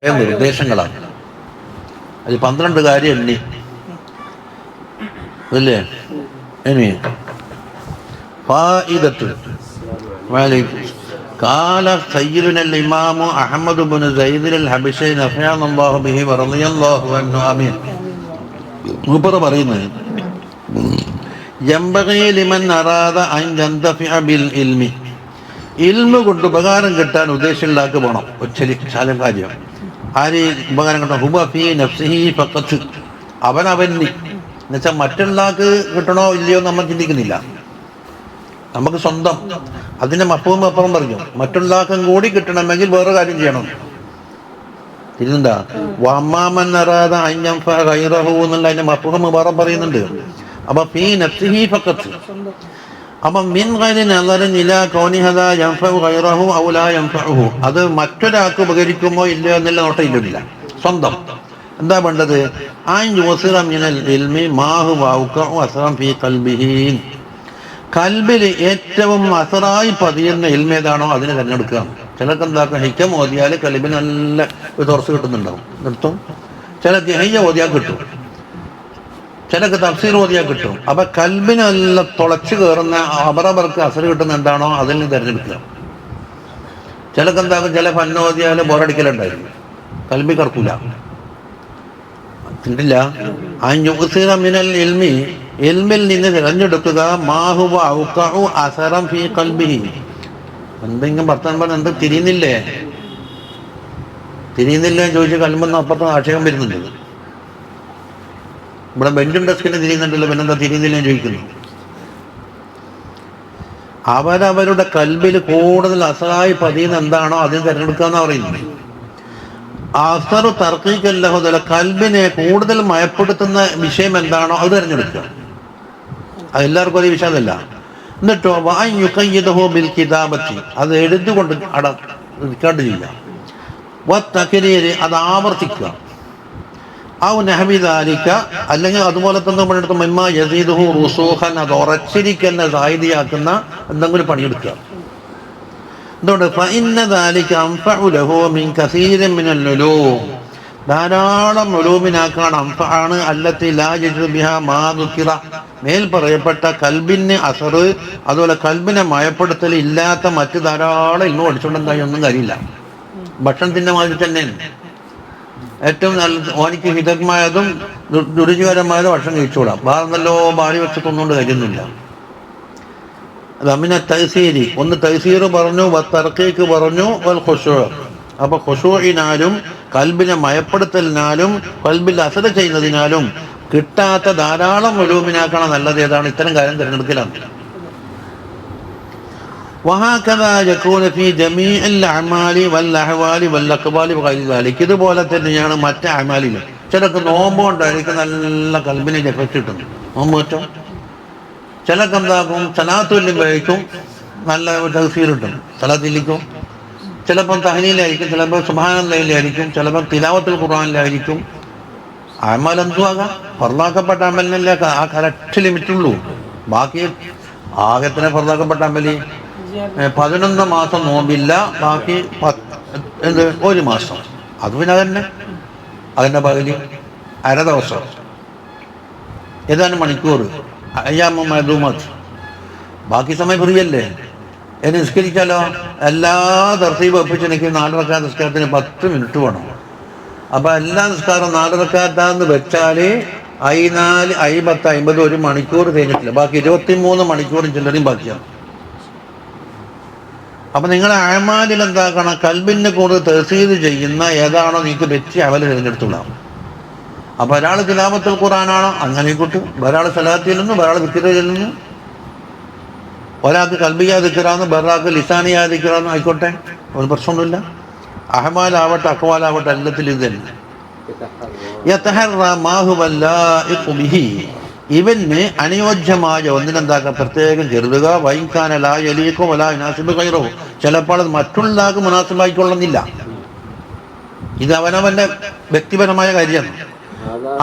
നിർദ്ദേശങ്ങളാണ്. അത് 12 കാര്യം എണ്ണി അല്ലേ. ഇനി ഫായിദത്ത് قال سيدنا الإمام أحمد بن زيد الحبشي نفعنا الله به ورضي الله عنه آمين. മൂപ്പർ പറയുന്നത് ينبغي لمن أراد أن ينتفع بالعلم, ഇൽമ കൊണ്ട് ഉപകാരം കിട്ടാൻ ഉദ്ദേശമുള്ള ആൾക്ക് പോകണം. ശാലം കാര്യം ആര് ഉപകാരം കിട്ടണം? ഹുബ ഫീ നഫ്സിഹി ഫഖത്ത്, അവനവന് എന്നുവെച്ചാൽ മറ്റുള്ള ആൾക്ക് കിട്ടണോ ഇല്ലയോ നമ്മൾ ചിന്തിക്കുന്നില്ല. നമുക്ക് സ്വന്തം അതിൻ്റെ മപ്പവും അപ്പുറം പറഞ്ഞു. മറ്റുള്ള ആൾക്കും കൂടി കിട്ടണമെങ്കിൽ വേറെ കാര്യം ചെയ്യണം. തിരുന്നുണ്ടാ വമ്മാമൻ അറാദ അൻയൻഫ ഗൈറഹു എന്നുള്ള അതിൻ്റെ മപ്പും വേറെ പറയുന്നുണ്ട്. അപ്പം ഫീ നഫ്സിഹി ഫഖത്ത്, അപ്പം മിൻ ഗൈരി നളറിൻ ഇലാ കൗനിഹദാ യൻഫഉ ഗൈറഹു ഔ ലാ യൻഫഉഹു, അത് മറ്റൊരാൾക്ക് ഉപകരിക്കുമോ ഇല്ലയോ എന്നുള്ള നോട്ടയില്ല. സ്വന്തം എന്താ വേണ്ടത്? അൻ യുസിറ മിനൽ ഇൽമി മാ ഹുവ ഔഖഉ അസ്റൻ ഫീ ഖൽബിഹി, കൽബിൽ ഏറ്റവും അസറായി പതിയുന്ന ഇൽമ ഏതാണോ അതിനെ തിരഞ്ഞെടുക്കുക. ചിലർക്ക് എന്താക്കുക, ഹിക്കം ഓതിയാൽ കൽബിന് നല്ല ഒരു തുറച്ച് കിട്ടുന്നുണ്ടാവും, നിർത്തും. ചിലക്ക് ഹയ്യ ഓതിയാൽ കിട്ടും, ചിലക്ക് തഫ്സീർ ഓതിയാൽ കിട്ടും. അപ്പം കൽബിന് നല്ല തുളച്ച് കയറുന്ന അവരവർക്ക് അസർ കിട്ടുന്ന എന്താണോ അതിൽ നിന്ന് തിരഞ്ഞെടുക്കുക. ചിലക്ക് എന്താക്കും, ചില ഫന്നോതിയാൽ ബോറടിക്കലുണ്ടായിരുന്നു, കൽബി കറക്കൂല. കണ്ടില്ല. മിനൽ ഇൽമി, ഇൽമിൽ നിന്ന് തിരഞ്ഞെടുക്കുക മാഹുവ ഔഖഉ അസറൻ ഫീ ഖൽബിഹി. എന്തെങ്കിലും ഭർത്താൻ പറഞ്ഞ എന്ത് തിരിയുന്നില്ലേ എന്ന് ചോദിച്ച് കൽബെന്ന് അപ്പുറത്ത് ആക്ഷേപം വരുന്നുണ്ട്. ഇവിടെ ബെഞ്ചും ഡെസ്കിന് തിരിയുന്നുണ്ടല്ലോ, പിന്നെന്താ തിരിയുന്നില്ലെന്ന് ചോദിക്കുന്നു. അവരവരുടെ കൽബിൽ കൂടുതൽ അസറായി പതിയുന്ന എന്താണോ അതിന് തിരഞ്ഞെടുക്കുക എന്നാ പറയുന്നത്. അസറു തർക്കീക്കല്ലഹുദല, കൽബിനെ കൂടുതൽ മയപ്പെടുത്തുന്ന വിഷയം എന്താണോ അത് തിരഞ്ഞെടുക്കുക. അതെല്ലാവർക്കും അതേ വിഷയമല്ല. എന്നിട്ടോ വായുഖയ്യിദഹു ബിൽ കിതാബത്തി, അത് എഴുതുകൊണ്ട് റെക്കോർഡ് ചെയ്യുക. വത്തക്രീരി, അത് ആവർത്തിക്കുക. ഔ നഹ്വി ദാലിക, അല്ലെങ്കിൽ അതുപോലെ തന്നെ നമ്മളെടുത്ത് മിമ്മാ യസീദുഹു റുസൂഖൻ, അത് ഉറച്ചിരിക്കുന്ന സായിദിയാക്കുന്ന എന്തെങ്കിലും പണിയെടുക്കുക. എന്തുകൊണ്ട്? ഫഇന്ന ദാലിക അൻഫഉ ലഹു മിൻ കസീരിൻ മിനൽ ഉലൂം, ധാരാളം ഉലൂമിനാക്കാണ് അൻഫഅാണ്. അല്ലത്തി ലാ യജ്ദു ബിഹാ മാ ദുകിറ, മേൽ പറയപ്പെട്ട കൽബിന് അസർ, അതുപോലെ കൽബിനെ മയപ്പെടുത്തൽ ഇല്ലാത്ത മറ്റ് ധാരാളം ഇൽമു പഠിച്ചുകൊണ്ടെന്തായി ഒന്നും കാര്യമില്ല. ഭക്ഷണത്തിൻ്റെ മാതിരി തന്നെയാണ്. ഏറ്റവും നല്ല ഓനിക്ക് ഹിതമായതും രുചികരമായതും ഭക്ഷണം കഴിച്ചുകൂടാം. വേറെ നല്ലോ ഭാര്യ വെച്ചിട്ടൊന്നുകൊണ്ട് കഴിയുന്നില്ല. അത് അമിന തൈസീരി, ഒന്ന് തൈസീർ പറഞ്ഞു, തർക്കീക്ക് പറഞ്ഞു, വൽ ഖുശൂ. അപ്പൊ ഖുശൂഇനാലും കൽബിനെ മയപ്പെടുത്തലിനാലും കൽബിൽ അസർ ചെയ്യുന്നതിനാലും കിട്ടാത്ത ധാരാളം ഉലൂമിനാക്കണം നല്ലത് ഏതാണ്? ഇത്തരം കാര്യം തിരഞ്ഞെടുക്കലാണ്. വഹാകദാ യകൂന ഫീ ജമീഇൽ അഅമാലി വൽ അഹ്വാലി വൽ അഖ്വാലി വഗൈരി ദാലിക, ഇതുപോലെ തന്നെയാണ് മറ്റ് അഅമാലിലും. ചിലർക്ക് നോമ്പ് കൊണ്ടായിരിക്കും നല്ല കൽബിന് എഫക്റ്റ് കിട്ടുന്നു, നോമ്പ് പറ്റും. ചിലർക്ക് എന്താക്കും, സലാത്തുല്ലിക്കും നല്ല തഫ്സീർ കിട്ടും, സലാത്തിലിക്കും. ചിലപ്പം തഹ്ലീലായിരിക്കും, ചിലപ്പോൾ സുബ്ഹാനല്ലാഹിലായിരിക്കും, ചിലപ്പോൾ തിലാവത്തുൽ ഖുർആനിലായിരിക്കും. അമൽ എന്തും ആകാം, ഫർളാക്കപ്പെട്ട അമലിനല്ലേ ആ കറക്റ്റ് ലിമിറ്റുള്ളൂ. ബാക്കി ആകത്തിന് ഫർളാക്കപ്പെട്ട അമലി 11 മാസം നോമ്പില്ല, ബാക്കി 1 മാസം. അത് പിന്നെ അതിൻ്റെ പകുതി അര ദിവസം, ഏതാനും മണിക്കൂർ, അയ്യാമ മഅ്ലൂമാത്ത്, ബാക്കി സമയം ഫ്രീയല്ലേ. എന്നെ നിസ്കരിച്ചാലോ എല്ലാ തർത്തീബ് ഒപ്പിച്ചെനിക്ക് 4 റക്അത്ത് നിസ്കാരത്തിന് 10 മിനിറ്റ് വേണം. അപ്പം എല്ലാ നിസ്കാരം 4 റക്അത്താന്ന് വെച്ചാൽ 54, 50, 50 1 മണിക്കൂർ കഴിഞ്ഞിട്ടില്ല. ബാക്കി 23 മണിക്കൂറും ചില്ലറയും ബാക്കിയാണ്. അപ്പം നിങ്ങളെ അഅമാലിൽ എന്താക്കണം, കൽബിനെ കൂടുതൽ തഹ്സീർ ചെയ്യുന്ന ഏതാണോ നിങ്ങൾക്ക് പറ്റിയ അമൽ തിരഞ്ഞെടുത്തുള്ളതാണ്. അപ്പോൾ ഒരാൾ തിലാവത്തുൽ ഖുർആനാണോ അങ്ങനെ ആയിക്കോട്ടെ, ഒരാൾ സലാത്ത് ചെല്ലുന്നു, ഒരാൾ ദിക്ർ ചെല്ലുന്നു, ഒരാൾക്ക് കൽബിയാ ദിക്റാന്ന്, ഒരാൾക്ക് ലിസാനിയാ ദിക്റാന്ന് ആയിക്കോട്ടെ, ഒരു പ്രശ്നമൊന്നുമില്ല. അഹ്മാലാവട്ടെ അഖ്വാലാവട്ടെ എല്ലാത്തിലും ഇത് തന്നെ. യതഹറ മാ ഹുവ ലായിഖു ബിഹി, ഇവന് അനുയോജ്യമായ ഒന്നിനെന്താക്കാം പ്രത്യേകം കരുതുക. വൈകാന ലാ യലീഖു വലാ യുനാസിബു ഗൈറഹു, ചിലപ്പോൾ അത് മറ്റുള്ള ആൾക്ക് മുനാസിബായിക്കൊള്ളുന്നില്ല. ഇത് അവനവൻ്റെ വ്യക്തിപരമായ കാര്യമാണ്.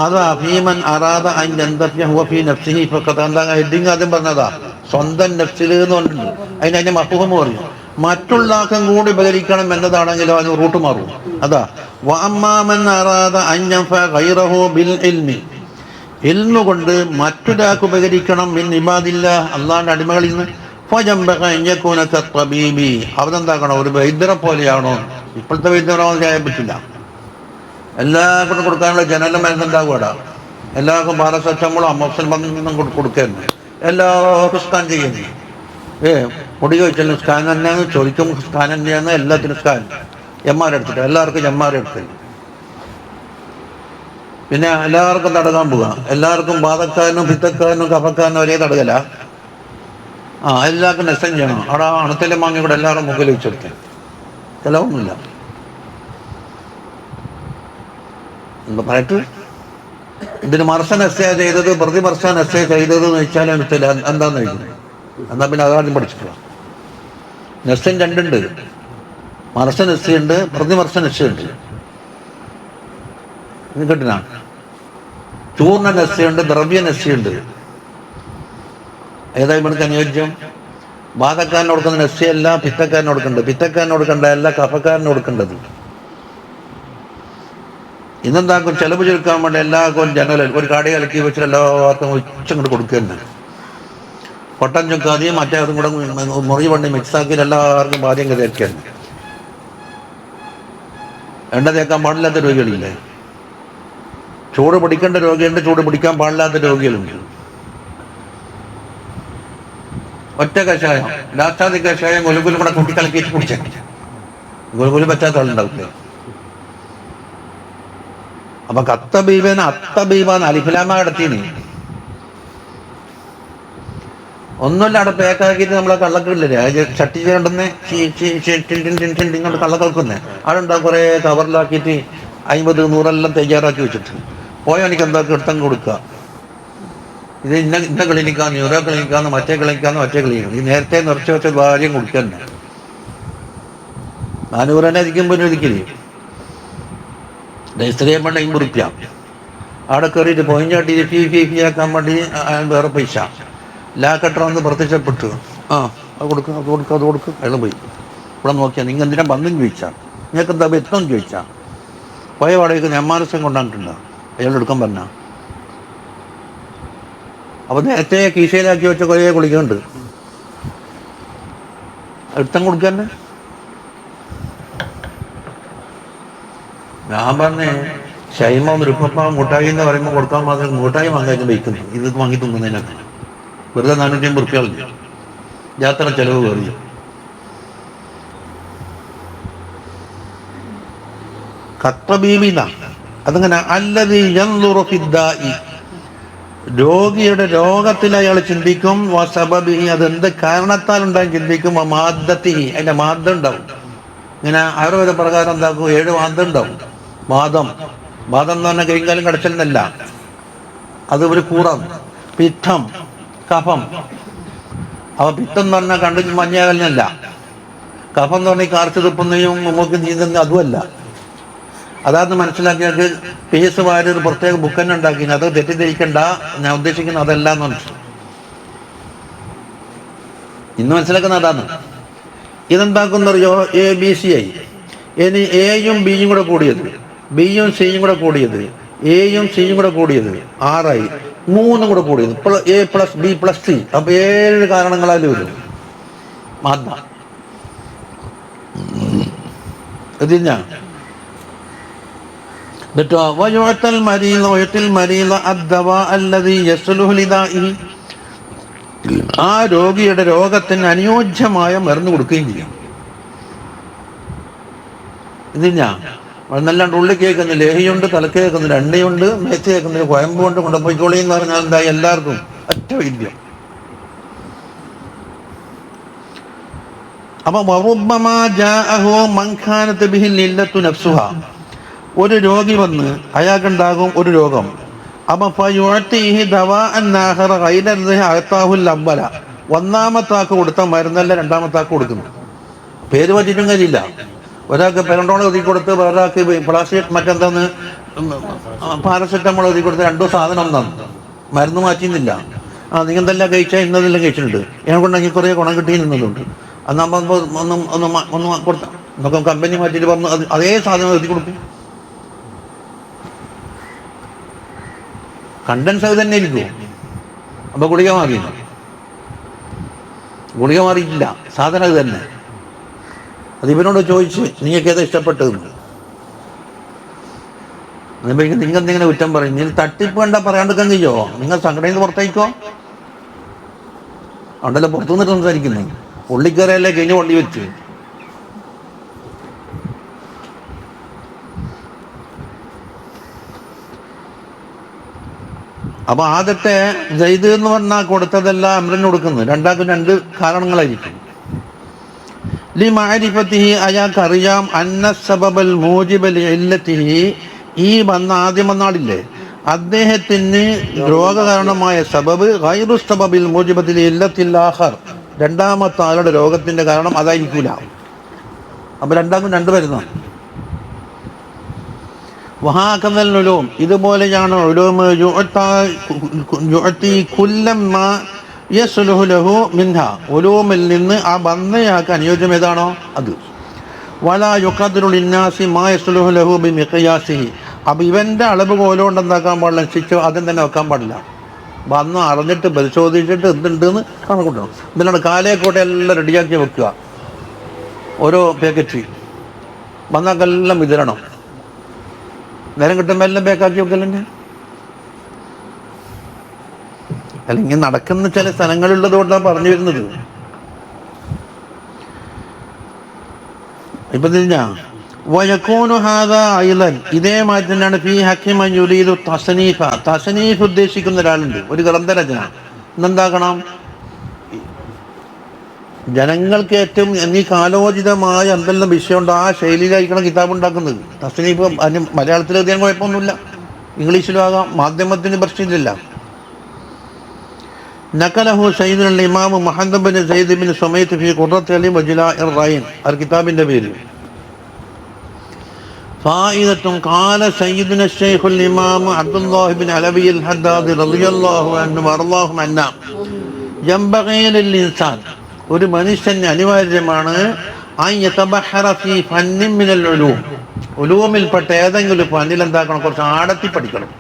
അതാ ഫീമൻ അറാദ അൻ യന്തഫിഅ ഹുവ ഫീ നഫ്സിഹി ഫഖദ്, എന്താ ഹെഡിങ് ആദ്യം പറഞ്ഞതാ, സ്വന്തം നഫ്സിൽ എന്ന് പറഞ്ഞിട്ടുണ്ട്. അതിൻ്റെ മഫ്ഹൂം പറയും. മറ്റുള്ള ആൾക്കും കൂടി ഉപകരിക്കണം എന്നതാണെങ്കിലോ അതിന് റൂട്ട് മാറും. അതാ വഅമ്മാ മൻ അറാദ അൻ യൻഫഅ ഗൈറഹു ബിൽ ഇൽമി, ഇൽമു കൊണ്ട് മറ്റൊരാൾക്ക് ഉപകരിക്കണം മിൻ ഇബാദില്ലാഹ്, അള്ളാഹിന്റെ അടിമകളിൽ നിന്ന്, ഫയംബഗി അൻ യകൂന കത്തബീബി, അവനെന്താക്കണം, ഒരു വൈദ്യരെ പോലെയാണോ? ഇപ്പോഴത്തെ വൈദ്യരാണെന്ന് ചെയ്യാൻ പറ്റില്ല. എല്ലാവർക്കും കൊടുക്കാനുള്ള ജനറൽ മരുന്നുണ്ടാകും അവിടെ. എല്ലാവർക്കും പാരസെറ്റമോളും അമോക്സിൻ നിന്നും കൊടുക്കുന്നു. എല്ലാവർക്കും സ്കാൻ ചെയ്യുന്നു. പൊടി ചോദിച്ചാലും സ്കാൻ തന്നെയാണ്, ചോദിക്കും സ്കാൻ തന്നെയാണ്, എല്ലാത്തിനും സ്കാൻ. എംആർ എടുത്തിട്ട് എല്ലാവർക്കും എംആർ എടുത്ത്. പിന്നെ എല്ലാവർക്കും തടകാൻ പോവുക. എല്ലാവർക്കും ബാധക്കാരനും പിത്തക്കാരനും കഫക്കാരനും ഒരേ തടകല. എല്ലാവർക്കും നെസൻ ചെയ്യണം. അവിടെ അണുത്തലെ മാങ്ങി കൂടെ എല്ലാവരും മുകളിൽ വെച്ചെടുക്കാൻ ചിലവൊന്നുമില്ല. എന്താ പറയട്ട്, ഇതിന് മർസൻ എസ്സേ ചെയ്തത് പ്രതി മർസൻ എസ്സേ ചെയ്തത് എന്ന് വെച്ചാൽ എന്താന്ന് ചോദിക്കുന്നത്. എന്നാൽ പിന്നെ അതാദ്യം പഠിച്ചിട്ടുള്ള നെസ്സൻ രണ്ടുണ്ട്. മർസൻ എസ്സേ ഉണ്ട്, പ്രതി മർസൻ എസ്സേ ഉണ്ട്. ഇത് കേട്ടിനാ? ചൂർണ്ണ നെസ്സേ ഉണ്ട്, ദ്രവ്യ നെസ്സേ ഉണ്ട്. ഏതായി ഇവിടുത്തെ അനുയോജ്യം? ബാധക്കാരന് കൊടുക്കുന്ന നെസ്സേ അല്ല പിത്തക്കാരന് കൊടുക്കേണ്ടത്. പിത്തക്കാരന് കൊടുക്കേണ്ട അല്ല കഫക്കാരന് കൊടുക്കേണ്ടത്. ഇന്നെന്താക്കും, ചെലവ് ചുരുക്കാൻ വേണ്ടി എല്ലാവർക്കും ജനറൽ ഒരു കാടി കലക്കി വെച്ചിട്ട് എല്ലാവർക്കും ഉച്ചങ്ങോട്ട് കൊടുക്കുകയെന്ന്. പൊട്ടൻ ചുക്കാതിയും മറ്റേ അതും കൂടെ മുറി വണ്ടി മിക്സാക്കിയിട്ട് എല്ലാവർക്കും പാദ്യം തേക്കായിരുന്നു. എണ്ണ തേക്കാൻ പാടില്ലാത്ത രോഗികളില്ലേ? ചൂട് പിടിക്കേണ്ട രോഗിയുണ്ട്, ചൂട് പിടിക്കാൻ പാടില്ലാത്ത രോഗികളുണ്ട്. ഒറ്റ കഷായം, ലാസ്റ്റാതി കഷായം ഗുലുഗുലും കൂടെ കൂട്ടിക്കലക്കിയിട്ട് കുടിച്ചേ. ഗുലുഗുലും പറ്റാത്ത ആളുണ്ടാവില്ലേ? അപ്പൊ കത്തബീബേന അത്തബീബാന്ന് അലിഫിലാമ കിടത്തിന്. ഒന്നുമില്ല, അവിടെ പേക്കാക്കിയിട്ട് നമ്മളെ കള്ളക്കില്ലേ ചട്ടി ചേണ്ടെന്ന് ഇങ്ങോട്ട് കള്ളക്കൽക്കുന്നേ. അവിടെ ഉണ്ടാവും കുറേ കവറിലാക്കിയിട്ട് 50, 100 തയ്യാറാക്കി വെച്ചിട്ട് പോയോ. എനിക്ക് എന്താക്കി എടുത്തം കൊടുക്കുക. ഇത് ഇന്ന ക്ലിനിക്കാന്ന്, ന്യൂറോ ക്ലിനിക്കാന്ന്, മറ്റേ ക്ലിനിക്കാന്ന്, മറ്റേ ക്ലിനിക്ക്. ഈ നേരത്തെ നിറച്ച് വെച്ച ഭാര്യം കൊടുക്കന്നെ. 400 ഇരിക്കുമ്പോൾ ഇരിക്കില്ലേ? രജിസ്റ്റർ ചെയ്യാൻ വേണ്ടി 50 റുപ്യ. അവിടെ കയറിയിട്ട് പോയിഞ്ചാട്ടി ഫീ ആക്കാൻ വേണ്ടി വേറെ പൈസ. ലാക്കട്ടർ വന്ന് പ്രത്യക്ഷപ്പെട്ടു. അത് കൊടുക്കും, അത് കൊടുക്കും, അത് കൊടുക്കും. അയാൾ പോയി. ഇവിടെ നോക്കിയാൽ നിങ്ങൾ എന്തിനാ ബന്ധം ചോദിച്ചാൽ, നിങ്ങൾക്ക് എന്താ എത്തം ചോദിച്ചാൽ, പോയ വാടകയ്ക്ക് എംആർഎസ് കൊണ്ടാണ്ടിട്ടുണ്ടോ? അയാൾ എടുക്കാൻ പറഞ്ഞ. അപ്പോൾ നേരത്തെ കീശയിലാക്കി വെച്ച കുറേ കുളിക്കുന്നുണ്ട്. എടുത്തം കൊടുക്കാൻ തന്നെ. ഞാൻ പറഞ്ഞേ ഷൈമ മുരുപ്പപ്പ മുട്ടായി എന്ന് പറയുമ്പോൾ കൊടുക്കാൻ മാത്രം മുട്ടായി വാങ്ങാൻ വയ്ക്കുന്നു. ഇത് വാങ്ങി തിന്നുന്നതിനൊക്കെ വെറുതെ 450 റുപ്യ യാത്ര ചെലവ് കയറി. കത്തബീബിന അതങ്ങനെ അല്ലത് യൻളുറു ഫിദ്ദാഇ, രോഗിയുടെ രോഗത്തിൽ അയാൾ ചിന്തിക്കും. വസബബിഹി, അതെന്ത് കാരണത്താൽ ഉണ്ടാകും ചിന്തിക്കും. മാദ്ദത്തിഹി, അതിന്റെ മാദ്ദ ഉണ്ടാവും. ഇങ്ങനെ ആയുർവേദ പ്രകാരം എന്താക്കും, 7 മാദ്ദ ഉണ്ടാവും. വാദം എന്ന് പറഞ്ഞാൽ കൈകാലം കടച്ചലെന്നല്ല, അത് ഒരു കൂറാണ്. പിത്തം, കഫം. അപ്പൊ പിത്തം എന്ന് പറഞ്ഞാൽ കണ്ടു മഞ്ഞകലിനല്ല. കഫം എന്ന് പറഞ്ഞാൽ കാർച്ചു തുപ്പുന്നതും നമുക്ക് നീന്തുന്ന അതുമല്ല. അതായത് മനസ്സിലാക്കിയാൽ പേസ് വാരി ഒരു പ്രത്യേക ബുക്ക് തന്നെ ഉണ്ടാക്കി. അത് തെറ്റിദ്ധരിക്കണ്ട, ഞാൻ ഉദ്ദേശിക്കുന്നത് അതല്ല എന്ന് മനസ്സിലാക്കി. ഇന്ന് മനസ്സിലാക്കുന്ന അതാണ്. ഇതെന്താക്കുന്നറിയോ? ABC ആയി. ഇനി എയും ബിയും കൂടെ കൂടിയത്, ബിയും സിയും കൂടെ കൂടിയത്, എയും സിയും കൂടെ കൂടിയത് 6ആയി. 3 കൂടെ കൂടിയത് A+B+C. അപ്പൊ 7 കാരണങ്ങളാൽ വരും മാദ്ദ. ഇതില്ല എന്നിട്ടോ വയുഅത്തൽ മരീള അദ്ദവാ അല്ലദീ യസ്ലുഹു ലിദാഇഹി, ആ രോഗിയുടെ രോഗത്തിന് അനുയോജ്യമായ മരുന്ന് കൊടുക്കുകയും ചെയ്യും. ഇതില്ല നല്ലാണ്ട് ഉള്ളിൽ കേൾക്കുന്നില്ല, ലേഹിയുണ്ട്, തലക്ക് കേൾക്കുന്നില്ല, എണ്ണയുണ്ട്, മേത്ത് കേൾക്കുന്നില്ല, കോയമ്പുണ്ട്, കൊണ്ടുപോയിക്കോളി എന്ന് പറഞ്ഞാൽ എന്താ എല്ലാവർക്കും ഒറ്റ വൈദ്യം. അപ്പൊ ഒരു രോഗി വന്ന് അയാൾക്കുണ്ടാകും ഒരു രോഗം. അപ്പൊ ഒന്നാമത്താക്ക് കൊടുത്ത മരുന്നല്ല രണ്ടാമത്താക്ക് കൊടുക്കുന്നു. പേര് പറ്റിയിട്ടും കാര്യമില്ല. ഒരാൾക്ക് പെരണ്ടോൾ എഴുതി കൊടുത്ത് വേറൊരാൾക്ക് പ്ലാസ്റ്റിക് മറ്റെന്താന്ന് പാരസെറ്റമോൾ എഴുതി കൊടുത്ത് 2 സാധനം തന്നു, മരുന്ന് മാറ്റിയുന്നില്ല. നിങ്ങൾ എന്തെല്ലാം കഴിച്ചാൽ ഇന്നതെല്ലാം കഴിച്ചിട്ടുണ്ട്, എന്നെക്കൊണ്ടെങ്കിൽ കുറേ ഗുണം കിട്ടി നിന്നതുണ്ട്. അന്നാകുമ്പോൾ ഒന്ന് കൊടുത്ത എന്നൊക്കെ കമ്പനി മാറ്റിയിട്ട് പറഞ്ഞു അതേ സാധനം എഴുതി കൊടുക്കും. കണ്ടൻസ് അത് തന്നെ ഇരിക്കും. അപ്പോൾ ഗുളിക മാറിയില്ല, ഗുളിക മാറിയിട്ടില്ല, സാധനം അത് തന്നെ. അത് ഇവനോട് ചോദിച്ച് നിങ്ങൾക്ക് ഏതാ ഇഷ്ടപ്പെട്ടതെന്ന്. നിങ്ങൾ എന്തിങ്ങനെ കുറ്റം പറയും? നിങ്ങൾ തട്ടിപ്പ് കണ്ടാ പറയാണ്ടിരിക്കാൻ കഴിയോ? നിങ്ങൾ സംഘടനയിൽ നിന്ന് പുറത്തേക്കോ? ഉണ്ടല്ലോ പുറത്തു നിന്നിട്ട് സംസാരിക്കുന്നത്. ഉള്ളിക്കറിയല്ലേ കഴിഞ്ഞ് കൊണ്ടി വെച്ച്. അപ്പൊ ആദ്യത്തെ ജയ്ദ് എന്ന് പറഞ്ഞാൽ കൊടുത്തതെല്ലാം അമ്രന് കൊടുക്കുന്നത്. രണ്ടാക്കും രണ്ട് കാരണങ്ങളായിരിക്കും. ലി മഅരിഫത്തിഹി, അയാൾക്ക് അറിയാം, അന്ന സബബൽ മൂജിബൽ ഇല്ലത്തിഹി, ഈ ആദ്യം വന്നാളില്ലേ അദ്ദേഹത്തിന് രോഗകാരണമായ സബബ് ഗൈറു സബബിൽ മൂജിബത്തിൽ ഇല്ലത്തിൽ ആഖർ, രണ്ടാമത്തെ ആളുടെ രോഗത്തിന്റെ കാരണം അതായിരിക്കൂല. അപ്പൊ രണ്ടാക്കും രണ്ട് വരുന്ന വഹാകദൽ ഉലൂം, ഇതുപോലെയാണ് ഉലൂം യുഅതി കുല്ലം മാ യസ്ലുഹു ലഹു മിൻഹാ, ഉലൂമിൽ നിന്ന് ആ ബന്ധയാക്കാൻ അനുയോജ്യം ഏതാണോ അത്. വലാ യുഖദ്റു ലിന്നാസി മാ യസ്ലുഹു ലഹു ബിമിഖ്യാസിഹി, അപ്പം ഇവൻ്റെ അളവ് കോലുകൊണ്ട് എന്താക്കാൻ പാടില്ല, ശിക്ഷ ആദ്യം തന്നെ വെക്കാൻ പാടില്ല. വന്ന് അറിഞ്ഞിട്ട് പരിശോധിച്ചിട്ട് എന്തുണ്ടെന്ന് കണക്കൂട്ടണം. ഇതിനാണ് കാലേക്കോട്ടെ എല്ലാം റെഡിയാക്കി വെക്കുക, ഓരോ പാക്കറ്റ് വന്നാക്കെല്ലാം വിതരണം. നേരം കിട്ടുമ്പോൾ എല്ലാം പാക്കാക്കി വെക്കലെന്നെ. അല്ലെങ്കിൽ നടക്കുന്ന ചില സ്ഥലങ്ങളുള്ളത് കൊണ്ടാണ് പറഞ്ഞു വരുന്നത്. ഇപ്പൊ തിരിഞ്ഞാ വയക്കൂനു ഹാദാ അയ്ളൻ, ഇതേമാതിരി തന്നെയാണ് ഫീ ഹഖി മൻ യുരീദു തസ്നീഫ, തസ്നീഫ് ഉദ്ദേശിക്കുന്ന ഒരാളുണ്ട്, ഒരു ഗ്രന്ഥരചന. ഇന്നെന്താക്കണം, ജനങ്ങൾക്ക് ഏറ്റവും ഈ കാലോചിതമായ എന്തെല്ലാം വിഷയമുണ്ടോ ആ ശൈലിയിലായിരിക്കണം കിതാബ് ഉണ്ടാക്കുന്നത്. തസ്നീഫ് അതിന് മലയാളത്തിൽ എഴുതിയാൽ കുഴപ്പമൊന്നുമില്ല, ഇംഗ്ലീഷിലും ആകാം, മാധ്യമത്തിന് പ്രശ്നമില്ല. നഖലഹു സയ്യിദുൽ ഇമാം മുഹമ്മദ് ബിൻ സയ്യിദ് ബിൻ സുമൈത്ത് ഫീ ഖുറത്തുൽ അലി വജിലാഇർ റൈൻ, ആ കിതാബിന്റെ പേര്. ഫായിദത്തുൻ ഖാല സയ്യിദുന ശൈഖുൽ ഇമാം അബ്ദുല്ലാഹി ബിൻ അലവി അൽ ഹദ്ദാദി റളിയല്ലാഹു അൻഹു വറല്ലാഹു അന്നാ യംബഗി ലിൽ ഇൻസാൻ, ഒരു മനുഷ്യന് അനിവാര്യമാണ് അൻ യതബഹറ ഫീ ഫന്നിൻ മിനൽ ഉലൂം, ഉലൂമിൽപ്പെട്ട ഏതെങ്കിലും ഫന്നിൽ എന്താക്കണം, കുറച്ച് ആഴത്തി പഠിക്കണം.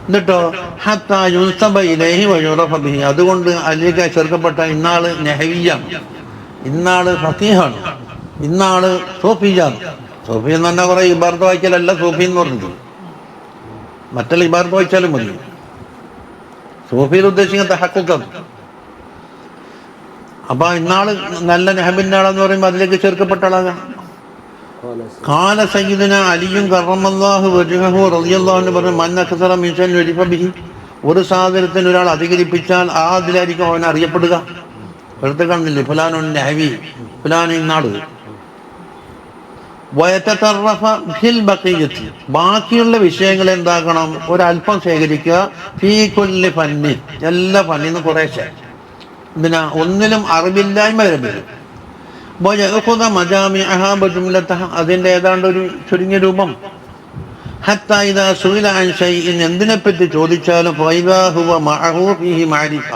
എന്നിട്ടോ ഹത്താ യുൻസബ ഇലൈഹി വയുറഫ ബിഹി, അതുകൊണ്ട് അതിലേക്ക് ചേർക്കപ്പെട്ട ഇന്നാള് നഹവിയാണ്, ഇന്നാള് ഫഖീഹാണ്, ഇന്നാള് സൂഫിയാണ്. സൂഫി എന്ന് പറഞ്ഞാൽ കുറെ ഇബാർത്ത് വായിച്ചാലല്ല സൂഫി എന്ന് പറഞ്ഞത്, മറ്റുള്ള ഇബാർത്ത് വായിച്ചാലും മതി. സൂഫിയിൽ ഉദ്ദേശിക്കുന്ന തഹഖുഖാണ്. അപ്പൊ ഇന്നാള് നല്ല നഹബിന്റെ ആളെന്ന് പറയുമ്പോൾ അതിലേക്ക് ചേർക്കപ്പെട്ട ആളാകാം. ഖാല സയ്യിദുന അലിയും കറമല്ലാഹു വജ്ഹഹു റളിയല്ലാഹു അൻഹു പറഞ്ഞു, മൻ അക്സറ മിൻ ശൈഇൻ ഉരിഫ ബിഹി, ഒരു സാധനത്തിന് ഒരാൾ അധികരിപ്പിച്ചാൽ ആ അതിലായിരിക്കും അവൻ അറിയപ്പെടുക. വെറുതെ കാണുന്നില്ലേ ഫുലാനുൻ നഹവി, ഫുലാൻ ഇന്നാള്. വയതതറഫ ഫിൽ ബഖിയത്തി, ബാക്കിയുള്ള വിഷയങ്ങൾ എന്താക്കണം, ഒരല്പം ശേഖരിക്കുക. ഫീ കുല്ലി ഫന്നി, എല്ലാ ഫന്നിന്നും കുറേശ്ശെ. എന്തിനാ, ഒന്നിലും അറിവില്ലായ്മ വരും. അതിന്റെ ഏതാണ്ട് ഒരു ചുരുങ്ങിയ രൂപം. ഹത്താ ഇദാ സുഇല അൻ ശൈഇൻ, എന്തിനെപ്പറ്റി ചോദിച്ചാലും ഫൈദാ ഹുവ മഅഹു ഫീഹി മഅരിഫ,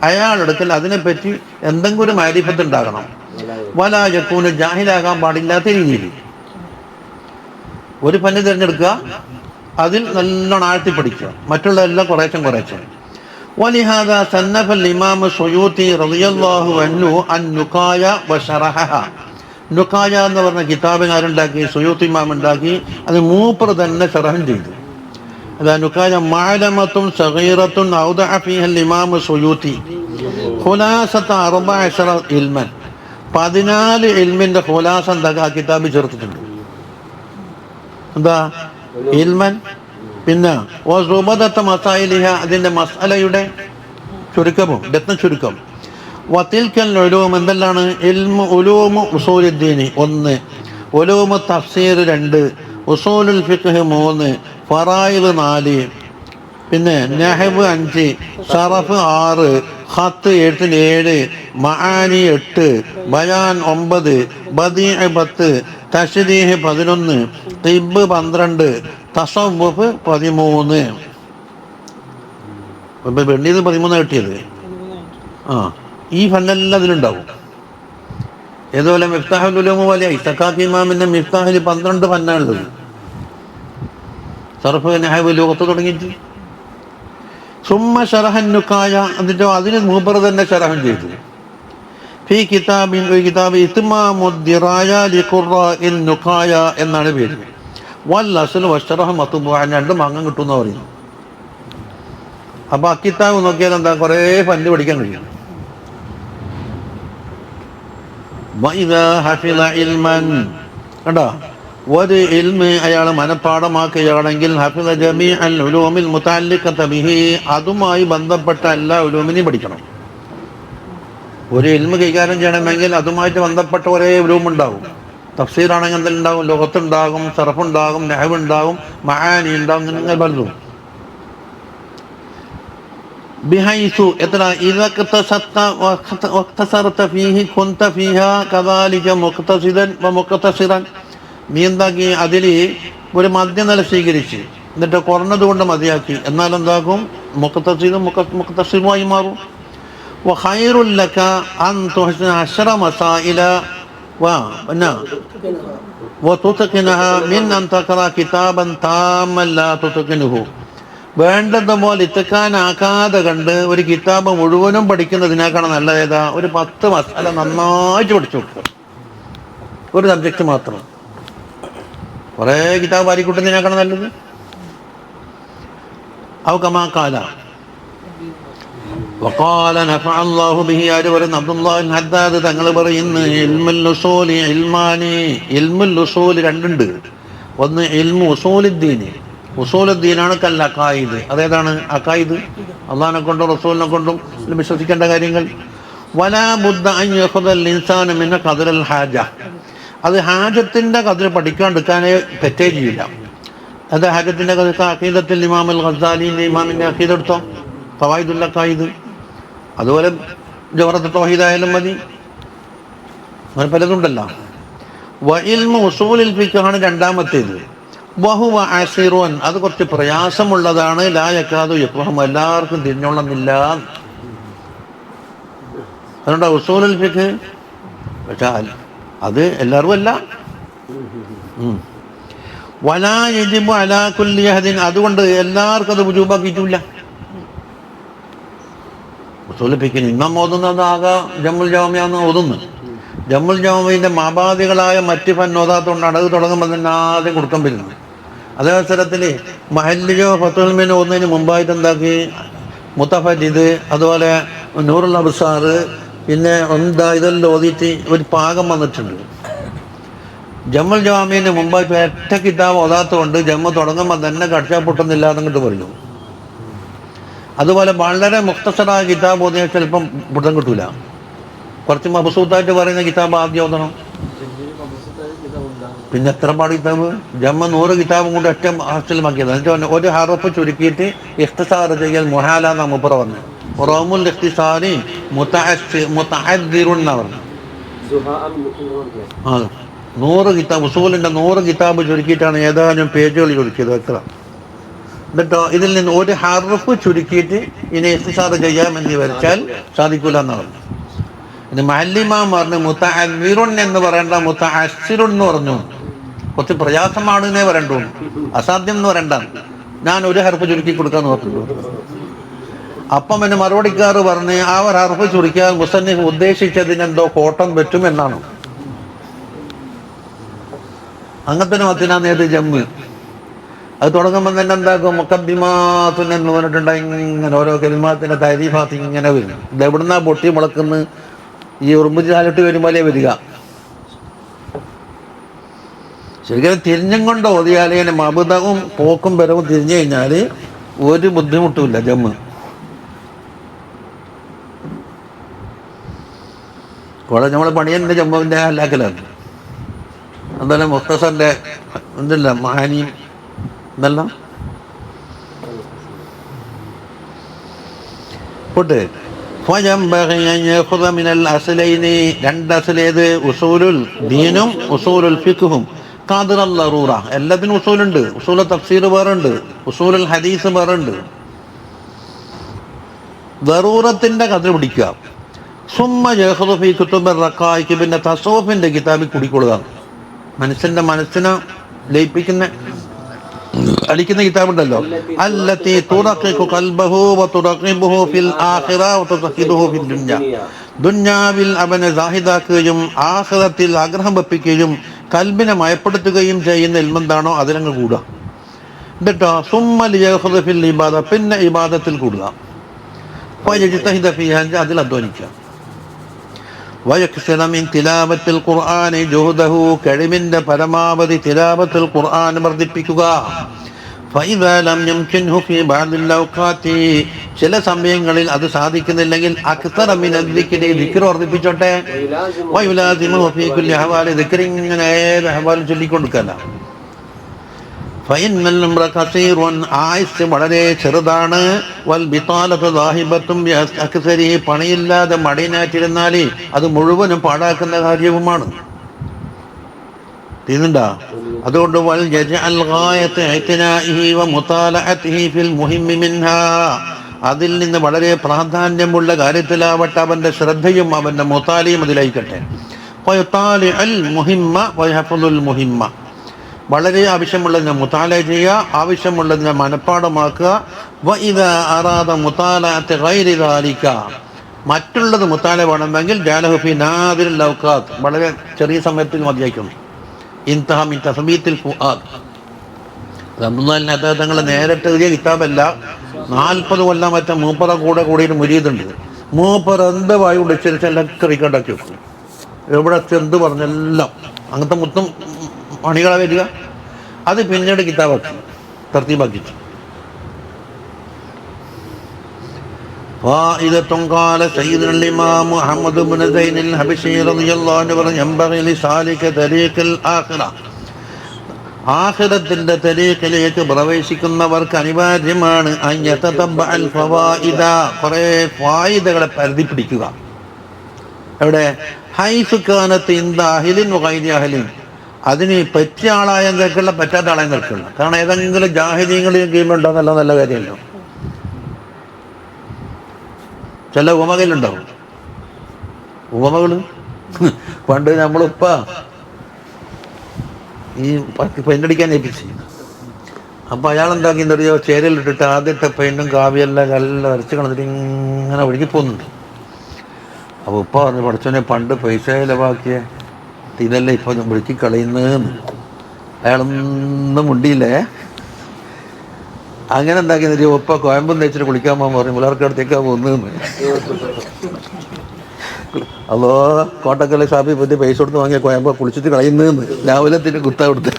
അയാളെടുക്കൽ അതിനെപ്പറ്റി എന്തെങ്കിലും ഒരു മഅരിഫത്ത് ഉണ്ടാകണം. വലാ യകൂന, ജാഹിലാകാൻ പാടില്ലാത്ത രീതിയിൽ ഒരു ഫന്ന് തിരഞ്ഞെടുക്കുക, അതിൽ നല്ലോണം ആഴ്ത്തി പഠിക്കുക, മറ്റുള്ള എല്ലാം കുറേശ്ശെ. ولهذا صنف الإمام السيوطي رضي الله عنه النقايا وشرحها, നുക്കായ എന്ന് പറഞ്ഞ കിതാബിന് ആരുണ്ടാക്കി, സുയൂത്തി ഇമാം ഉണ്ടാക്കി. അത് മൂപ്പർ തന്നെ ശറഹ് ചെയ്തു. അതാ നുക്കായ മഅലമത്തുൻ സഗീറത്തുൻ ഔദഅ ഫീഹ ഇമാം സുയൂത്തി ഖുലാസത 14 ഇൽമൻ, 14 ഇൽമിന്റെ ഖുലാസ എന്താ കിതാബിൽ ചേർത്തിട്ടുണ്ട്. എന്താ ഇൽമൻ, പിന്നെ മസായിലിഹ, അതിന്റെ മസ്അലയുടെ ചുരുക്കമോ രത്ന ചുരുക്കം. വതിൽക്കൽ ഉലൂം, എന്തെല്ലാണ്, ഇൽമു ഉലൂമു ഉസൂലുദ്ദീനി 1, ഉലൂമു തഫ്സീർ 2, ഉസൂലുൽ ഫിഖ് 3, ഫറായിദ് 4, പിന്നെ നഹ്വ് 5, സറഫ് 6, ഖത്ത് എഴുത്തിന് 7, മആനി 8, ബയാൻ 9, ബദീഅ് 10, തശ്രീഹ് 11, തിബ് 12, തസവ്വുഫ് 13. വെള്ളിയത് 13 കിട്ടിയത്. ഈ ഫന്നെല്ലാം അതിലുണ്ടാവും. ഏതുപോലെ മിഫ്താഹുൽ ഉലൂം പോലെ ഇസ്തഖാഖി ഇമാമിന്റെ മിഫ്താഹിൽ 12 ഫന്നാണുള്ളത്. സർഫ്, നഹ്വ്, ലുഗത്ത് തുടങ്ങിയിട്ട് സുമ്മ ഷറഹൻ നുക്കായ, എന്നിട്ടോ അതിന് മൂപ്പർ തന്നെ ഷറഹൻ ചെയ്തു. ഫീ കിതാബിൻ, ഒരു കിതാബ് ഇത്മാമുദ്ദിറായ ലിഖുറാഇൻ നുഖായ എന്നാണ് പേര്. വൽ അസ്ലു വശറഹ മത്ബൂഅൻ, രണ്ടും വാങ്ങാൻ കിട്ടുമെന്ന് പറയുന്നു. അപ്പൊ ആ കിതാബ് നോക്കിയാൽ എന്താ, കുറേ ഫണ്ട് പഠിക്കാൻ കഴിയും. വഇദാ ഹഫിള ഇൽമൻ, കണ്ടോ, ഒരു ഇൽമ് അയാൾ മനഃപ്പാടമാക്കുകയാണെങ്കിൽ ഹഫിള ജമീഅൽ ഉലൂമിൽ മുതഅല്ലിഖത ബിഹി, അതുമായി ബന്ധപ്പെട്ട എല്ലാ ഉലൂമിനെയും പഠിക്കണം. ഒരു ഇൽമ് കൈകാര്യം ചെയ്യണമെങ്കിൽ അതുമായിട്ട് ബന്ധപ്പെട്ട ഒരേ ഉലൂം ഉണ്ടാവും. തഫ്സീറാണെങ്കിൽ എന്തെല്ലാം, ലുഗത്തുണ്ടാകും, സർഫുണ്ടാകും, നഹ്വ് ഉണ്ടാകും, മആനി ഉണ്ടാകും, ഇങ്ങനെ പലതും. ബിഹൈസു എത്ര ഇദക്തസത്ത വഖ്തസറത ഫീഹി കുൻത ഫീഹാ കദാലിക മുഖ്തസിദൻ വമുഖ്തസിറൻ, നീ എന്താക്കി അതിൽ ഒരു മധ്യനില സ്വീകരിച്ച് എന്നിട്ട് കുറഞ്ഞത് കൊണ്ട് മതിയാക്കി, എന്നാൽ എന്താക്കും, മുഖ്തസിദും മുഖ്തസിറുമായി മാറും. വഖൈറുൽ ലക അൻ തുഹ്സിന 10 മസായില വതുത്ഖിനഹ മിൻ അൻ തഖറ കിതാബൻ താമൻ ലാ തുത്ഖിനുഹു, വേണ്ടതുപോലെ ഇത്തക്കാനാക്കാതെ കണ്ട് ഒരു കിതാബ് മുഴുവനും പഠിക്കുന്നതിനേക്കാണ് നല്ലതേതാ, ഒരു 10 മസാല നന്നായിട്ട് പഠിച്ചു കൊടുക്കുക, ഒരു സബ്ജക്റ്റ് മാത്രം. കുറേ കിതാബ് വാരിക്കൂട്ടുന്നതിനേക്കാണ് നല്ലത്. ഔ കമാ ഖാല വഖാല നഫഅ അല്ലാഹു ബിഹി, ആര് പറയുന്നു, അബ്ദുല്ലാഹ് ഹദ്ദാദ് തങ്ങൾ പറയുന്നു, ഇൽമുൽ ഉസൂലി ഇൽമാനി, ഇൽമുൽ ഉസൂൽ രണ്ടുണ്ട്. ഒന്ന് ഇൽമു ഉസൂലുദ്ദീൻ, ഉസൂലുദ്ദീനാണ് കൽ അഖായിദ്, അതേതാണ് അഖായിദ്, അള്ളാഹിനെ കൊണ്ടും റസൂലിനെ കൊണ്ടും വിശ്വസിക്കേണ്ട കാര്യങ്ങൾ. വലാ ബുദ്ദ അൻ യഖുദൽ ഇൻസാനു മിൻ ഖദ്റൽ ഹാജ, അത് ഹാജത്തിന്റെ കതിർ പഠിക്കാണ്ടിരിക്കാനേ പറ്റേ ചെയ്യില്ല. അത് ഹാജത്തിന്റെ കതിർ അഖീദത്തിൽ ഇമാം അൽ ഗസാലിന്റെ ഇമാമിന്റെ അഖീദ എടുത്തോ, ഖവായിദുൽ അഖായിദ്, അതുപോലെ ജവഹറത്ത് തൗഹീദ് ആയാലും മതി, അങ്ങനെ പലതുണ്ടല്ലോ. വ ഇൽമു ഉസൂലുൽ ഫിഖ്ഹാണ് രണ്ടാമത്തേത്. വഹുവ അസിറുൻ, അത് കുറച്ച് പ്രയാസമുള്ളതാണ്. ലാ യകാദു യഫ്ഖഹു, എല്ലാവർക്കും തിരിഞ്ഞോളന്നില്ല. അതുകൊണ്ട് ഉസൂലുൽ ഫിഖ്, പക്ഷേ അത് എല്ലാവരും അല്ല. വലാ യജിബു അലാ കുല്ലി അഹദിൻ, അതുകൊണ്ട് എല്ലാവർക്കും അത് വുജൂബാക്കിയിട്ടില്ല. ഉസൂലുൽ ഫിഖിന് ഇമാം ഓതുന്നത് ആകെ ജമ്മുൽ ജാമിഅന്ന് ഓതുന്നു. ജമ്മുൽ ജാമിഅന്റെ മാബാദികളായ മറ്റ് ഫൻ ഓതാത്തോണ്ടാണ് അത് തുടങ്ങുമ്പോൾ തന്നെ ആദ്യം കൊടുക്കാൻ വരുന്നത്. അതേ അവസരത്തിൽ മഹല്ലിയോ ഫത്തുൽ മീനോ ഓതുന്നതിന് മുമ്പായിട്ട് എന്താക്കി, മുത്തഫരിദ്, അതുപോലെ നൂറുൽ അബ്സാർ, പിന്നെ എന്താ ഇതെല്ലാം ഓതിയിട്ട് ഒരു പാകം വന്നിട്ടുണ്ട്. ജമ്മുൽ ജാമിഅന് മുമ്പായിട്ട് ഒറ്റ കിതാബ് ഓതാത്തതുകൊണ്ട് ജമ്മു തുടങ്ങുമ്പോൾ തന്നെ കടിച്ചാൽ പൊട്ടുന്നില്ല എന്നിട്ട് പറയും. അതുപോലെ വളരെ മുഖ്തസറായ കിതാബ് ഓതിയാൽ ചിലപ്പം പൊട്ടം കിട്ടൂല. കുറച്ച് മബസൂത്തായിട്ട് പറയുന്ന കിതാബ് ആദ്യം ഓതണം. പിന്നെ എത്ര പാട് കിതാബ്, ജമ്മ 100 കിതാബും കൂടി ഒറ്റ ഹാസ്റ്റലുമാക്കിയത്. എന്നിട്ട് ഒരു ഹറഫ് ചുരുക്കിയിട്ട് ഇഖ്തിസാർ ചെയ്യൽ മുഹാല എന്നാ മുപ്പറ പറഞ്ഞു. റൗമുൽ ഇഖ്തിസാരി മുതഅദ്ദിറുൻ എന്നാ പറഞ്ഞു. ആ 100 കിതാബ്, ഉസൂലിന്റെ 100 കിതാബ് ചുരുക്കിയിട്ടാണ് ഏതാനും പേജുകൾ ചുരുക്കിയത്. എത്ര എന്നിട്ടോ ഇതിൽ നിന്ന് ഒരു ഹർഫ് ചുരുക്കിയിട്ട് ഇനി ഇഖ്തിസാർ ചെയ്യാമെന്ന് വരച്ചാൽ സാധിക്കൂല എന്നാണ്. ഇത് മഅല്ലിമാം പറഞ്ഞു മുതഅദ്ദിറുൻ എന്ന് പറയണ്ട, മുതഅസ്സിറുൻ എന്ന് പറഞ്ഞു. കുറച്ച് പ്രയാസമാണ് എന്നേ പറയണ്ടു, അസാധ്യം എന്ന് പറയണ്ട. ഞാൻ ഒരു ഹർഫ് ചുരുക്കി കൊടുക്കാന്ന് പറഞ്ഞു. അപ്പം എന്നെ മറുപടിക്കാറ് പറഞ്ഞ് ആ ഒരു ഹർഫ് ചുരുക്കിയാൽ മുസന്നിഫ് ഉദ്ദേശിച്ചതിനെന്തോ കോട്ടം പറ്റും എന്നാണ്. അങ്ങനത്തെ മത്തിനാ നേത് ജമ്മ്. അത് തുടങ്ങുമ്പോൾ തന്നെ എന്താക്കും, മുഖദ്ദിമാത്തുൻ എന്ന് പറഞ്ഞിട്ടുണ്ടായി. ഇങ്ങനെ ഓരോ കലിമാത്തിന്റെ തരീഫാത്ത് ഇങ്ങനെ വരും. ഇത് എവിടുന്നാ പൊട്ടി മുളക്കുന്ന ഈ ഉറുമ്പ് ചാലിട്ട് വരുമ്പോലേ വരിക. ശരിക്കും തിരിഞ്ഞും കൊണ്ട് ഓതിയാലേ മബുദവും പോക്കും വരവും തിരിഞ്ഞു കഴിഞ്ഞാൽ ഒരു ബുദ്ധിമുട്ടുമില്ല ജമ്മ്. കുറെ നമ്മൾ പണിയൻ്റെ ജമ്മുവിൻ്റെ അല്ലാക്കലാണ്. അതുപോലെ മുഖ്തസറിൻ്റെ എന്തല്ല മഹാനിയും ഇതെല്ലാം പോട്ട്. രണ്ട് അസലേത് ഉസൂലുൽ ദീനും ഉസൂലുൽ ഫിഖ്ഹും ഖാദിറൽ ലറൂറ. എല്ലാത്തിനും ഉസൂലുണ്ട്. ഉസൂലുൽ തഫ്സീർ വേറുണ്ട്, ഉസൂലുൽ ഹദീസ് വേറുണ്ട്. ദറൂറത്തിന്റെ കഥ പിടിക്കുക. സുമ്മ യഖ്ദു ഫീ കുതുബിർ റഖായിക്, പിന്നെ തസവ്വുഫിന്റെ കിതാബിൽ കുടിക്കൊള്ളുക. മനസ്സിന്റെ മനസ്സിനെ ലയിപ്പിക്കുന്ന അടിക്കുന്ന കിതാബുണ്ടല്ലോ, അല്ലത്തി തുറഖിഖു ഖൽബഹു വതുറഖിബുഹു ഫിൽ ആഖിറ വതുതഖിദുഹു ഫിൽ ദുനിയ. ദുനിയാവിൽ അവനെ സാഹിദാക്കുകയും ആഖിറത്തിൽ ആഗ്രഹം വെപ്പിക്കുകയും കൽബിനെ മയപ്പെടുത്തുകയും ചെയ്യുന്ന ഇൽമെന്താണോ അതിലങ്ങ് കൂടുക. എന്നിട്ടോ സുമ്മ ലിയഖുദ ഫിൽ ഇബാദ, പിന്നെ ഇബാദത്തിൽ കൂടുക. ഫയജ്തഹിദ ഫീഹാ, അതിൽ അധ്വാനിക്കുക. വയക്സിറ മിൻ തിലാവത്തിൽ ഖുർആനി ജുഹദഹു, കഴിവിന്റെ പരമാവധി തിലാവത്തുൽ ഖുർആൻ വർദ്ധിപ്പിക്കുക. ഫഇദാ ലം യംകിൻഹു ഫീ ബഅദിൽ ഔഖാതി, ചില സമയങ്ങളിൽ അത് സാധിക്കുന്നില്ലെങ്കിൽ അക്തറ മിൻ അദ്ദിക്രി, ദിക്ർ വർദ്ധിപ്പിച്ചോട്ടെ. വയുലാസിമു ഫീ കുല്ലി ഹവാലി, ദിക്ർ ഇങ്ങനെ ഏത് ഹവാലും ചൊല്ലിക്കൊടുക്കല്ല. ഫഇന്നൽ ഉംറ ഖസീറുൻ, ആയുസ് വളരെ ചെറുതാണ്. വൽ ബിതാലതു ദാഹിബത്തും ബിഅക്സരി, പണിയില്ലാതെ മടിനാറ്റിരുന്നാൽ അത് മുഴുവനും പാഴാക്കുന്ന കാര്യവുമാണ്. തീർന്നുണ്ടാ? അതുകൊണ്ട് വൽ യജ്അൽ ഗായത ഇഅ്തിനാഇഹി വമുതാലഅതിഹി ഫിൽ മുഹിമ്മി മിൻഹാ, അതിൽ നിന്ന് വളരെ പ്രാധാന്യമുള്ള കാര്യത്തിലാവട്ടെ അവന്റെ ശ്രദ്ധയും അവന്റെ മുതാലിയും അതിലായിക്കട്ടെ. ഫയതാലിഅൽ മുഹിമ്മ വയഹഫദുൽ മുഹിമ്മ, വളരെ ആവശ്യമുള്ളതിനെ മുതാല ചെയ്യുക, ആവശ്യമുള്ളതിനെ മനഃപ്പാടമാക്കുക. വഇദാ അറാദ മുതാലഅത ഗൈരി ദാലിക, മറ്റുള്ളത് മുതാല വേണമെങ്കിൽ ജഅലഹു ഫി നാദിൽ ഔഖാത്ത്, വളരെ ചെറിയ സമയത്തിൽ മതിയാക്കുന്നു. ഇൻതഹ മിൻ തസ്ബീത്തിൽ ഫുആദ്. റമദാനിൽ തങ്ങൾ നേരിട്ട് എഴുതിയ കിതാബല്ല. 40 കൊല്ലം മറ്റേ മൂപ്പറ കൂടിയിട്ട് മുരീതുണ്ട്. മൂപ്പർ എന്ത് വായു ഉടച്ചെല്ലാം റെക്കോർഡാക്കി വെക്കും. എവിടെ എന്ത് പറഞ്ഞെല്ലാം അങ്ങനത്തെ മൊത്തം പണികളെ വരിക. അത് പിന്നീട് കിതാബാക്കി തർത്തീബാക്കിച്ചു. ഖാല സയ്യിദുൽ ഇമാം മുഹമ്മദ് ഇബ്നു സൈനുൽ ഹബശി റളിയല്ലാഹു അൻഹു പറഞ്ഞു, യംബഗി ലിസാലിക തരീഖൽ ആഖിറ, ആഖിറത്തിന്റെ തരീഖിലേക്ക് പ്രവേശിക്കുന്നവർക്ക് അനിവാര്യമാണ് അൻ യതതബ്ബഅൽ ഫവായിദ, കുറേ ഫായിദകളെ പരിധി പിടിക്കുക. എവിടെ? ഹൈസു കാനത്ത് ഇൻദ അഹ്ലിൻ വഗൈരി അഹ്ലിൻ, അതിന് പറ്റിയ ആളായാലും കേൾക്കില്ല, പറ്റാത്ത ആളായും കേൾക്കില്ല. കാരണം ഏതെങ്കിലും ജാഹിലീങ്ങളിൽ കീഴുണ്ടോ നല്ല കാര്യമല്ലോ. ചില ഉപമകളുണ്ടാവും. ഉപമകള് പണ്ട് നമ്മളിപ്പ ഈ പെയിൻ്റടിക്കാൻ ഏൽപ്പിച്ച്, അപ്പം അയാളെന്താക്കിയെന്നറിയോ, ചേരലിട്ടിട്ട് ആദ്യത്തെ പെയിൻറ്റും കാവ്യെല്ലാം എല്ലാം വരച്ച് കളഞ്ഞിട്ട് ഇങ്ങനെ ഒഴുകി പോകുന്നുണ്ട്. അപ്പോൾ ഉപ്പ പറഞ്ഞു, പഠിച്ചോനെ പണ്ട് പൈസ ചിലവാക്കിയ ഇതല്ലേ ഇപ്പൊ വിളിക്കി കളയുന്നതെന്ന്. അയാളൊന്നും മുണ്ടിയില്ലേ. അങ്ങനെ എന്താക്കിയെന്ന് ഒപ്പ കോയമ്പം തേച്ചിട്ട് കുളിക്കാൻ പോകാൻ പറഞ്ഞു, മുലർക്കടുത്തേക്കാ പോകുന്നതെന്ന്. അതോ കോട്ടക്കല്ലെ ഷാപ്പിൽ പറ്റി പൈസ കൊടുത്ത് വാങ്ങിയ കോയമ്പ കുളിച്ചിട്ട് കളയുന്നതെന്ന്. രാവിലെ തന്നെ കുത്താ കൊടുത്ത്.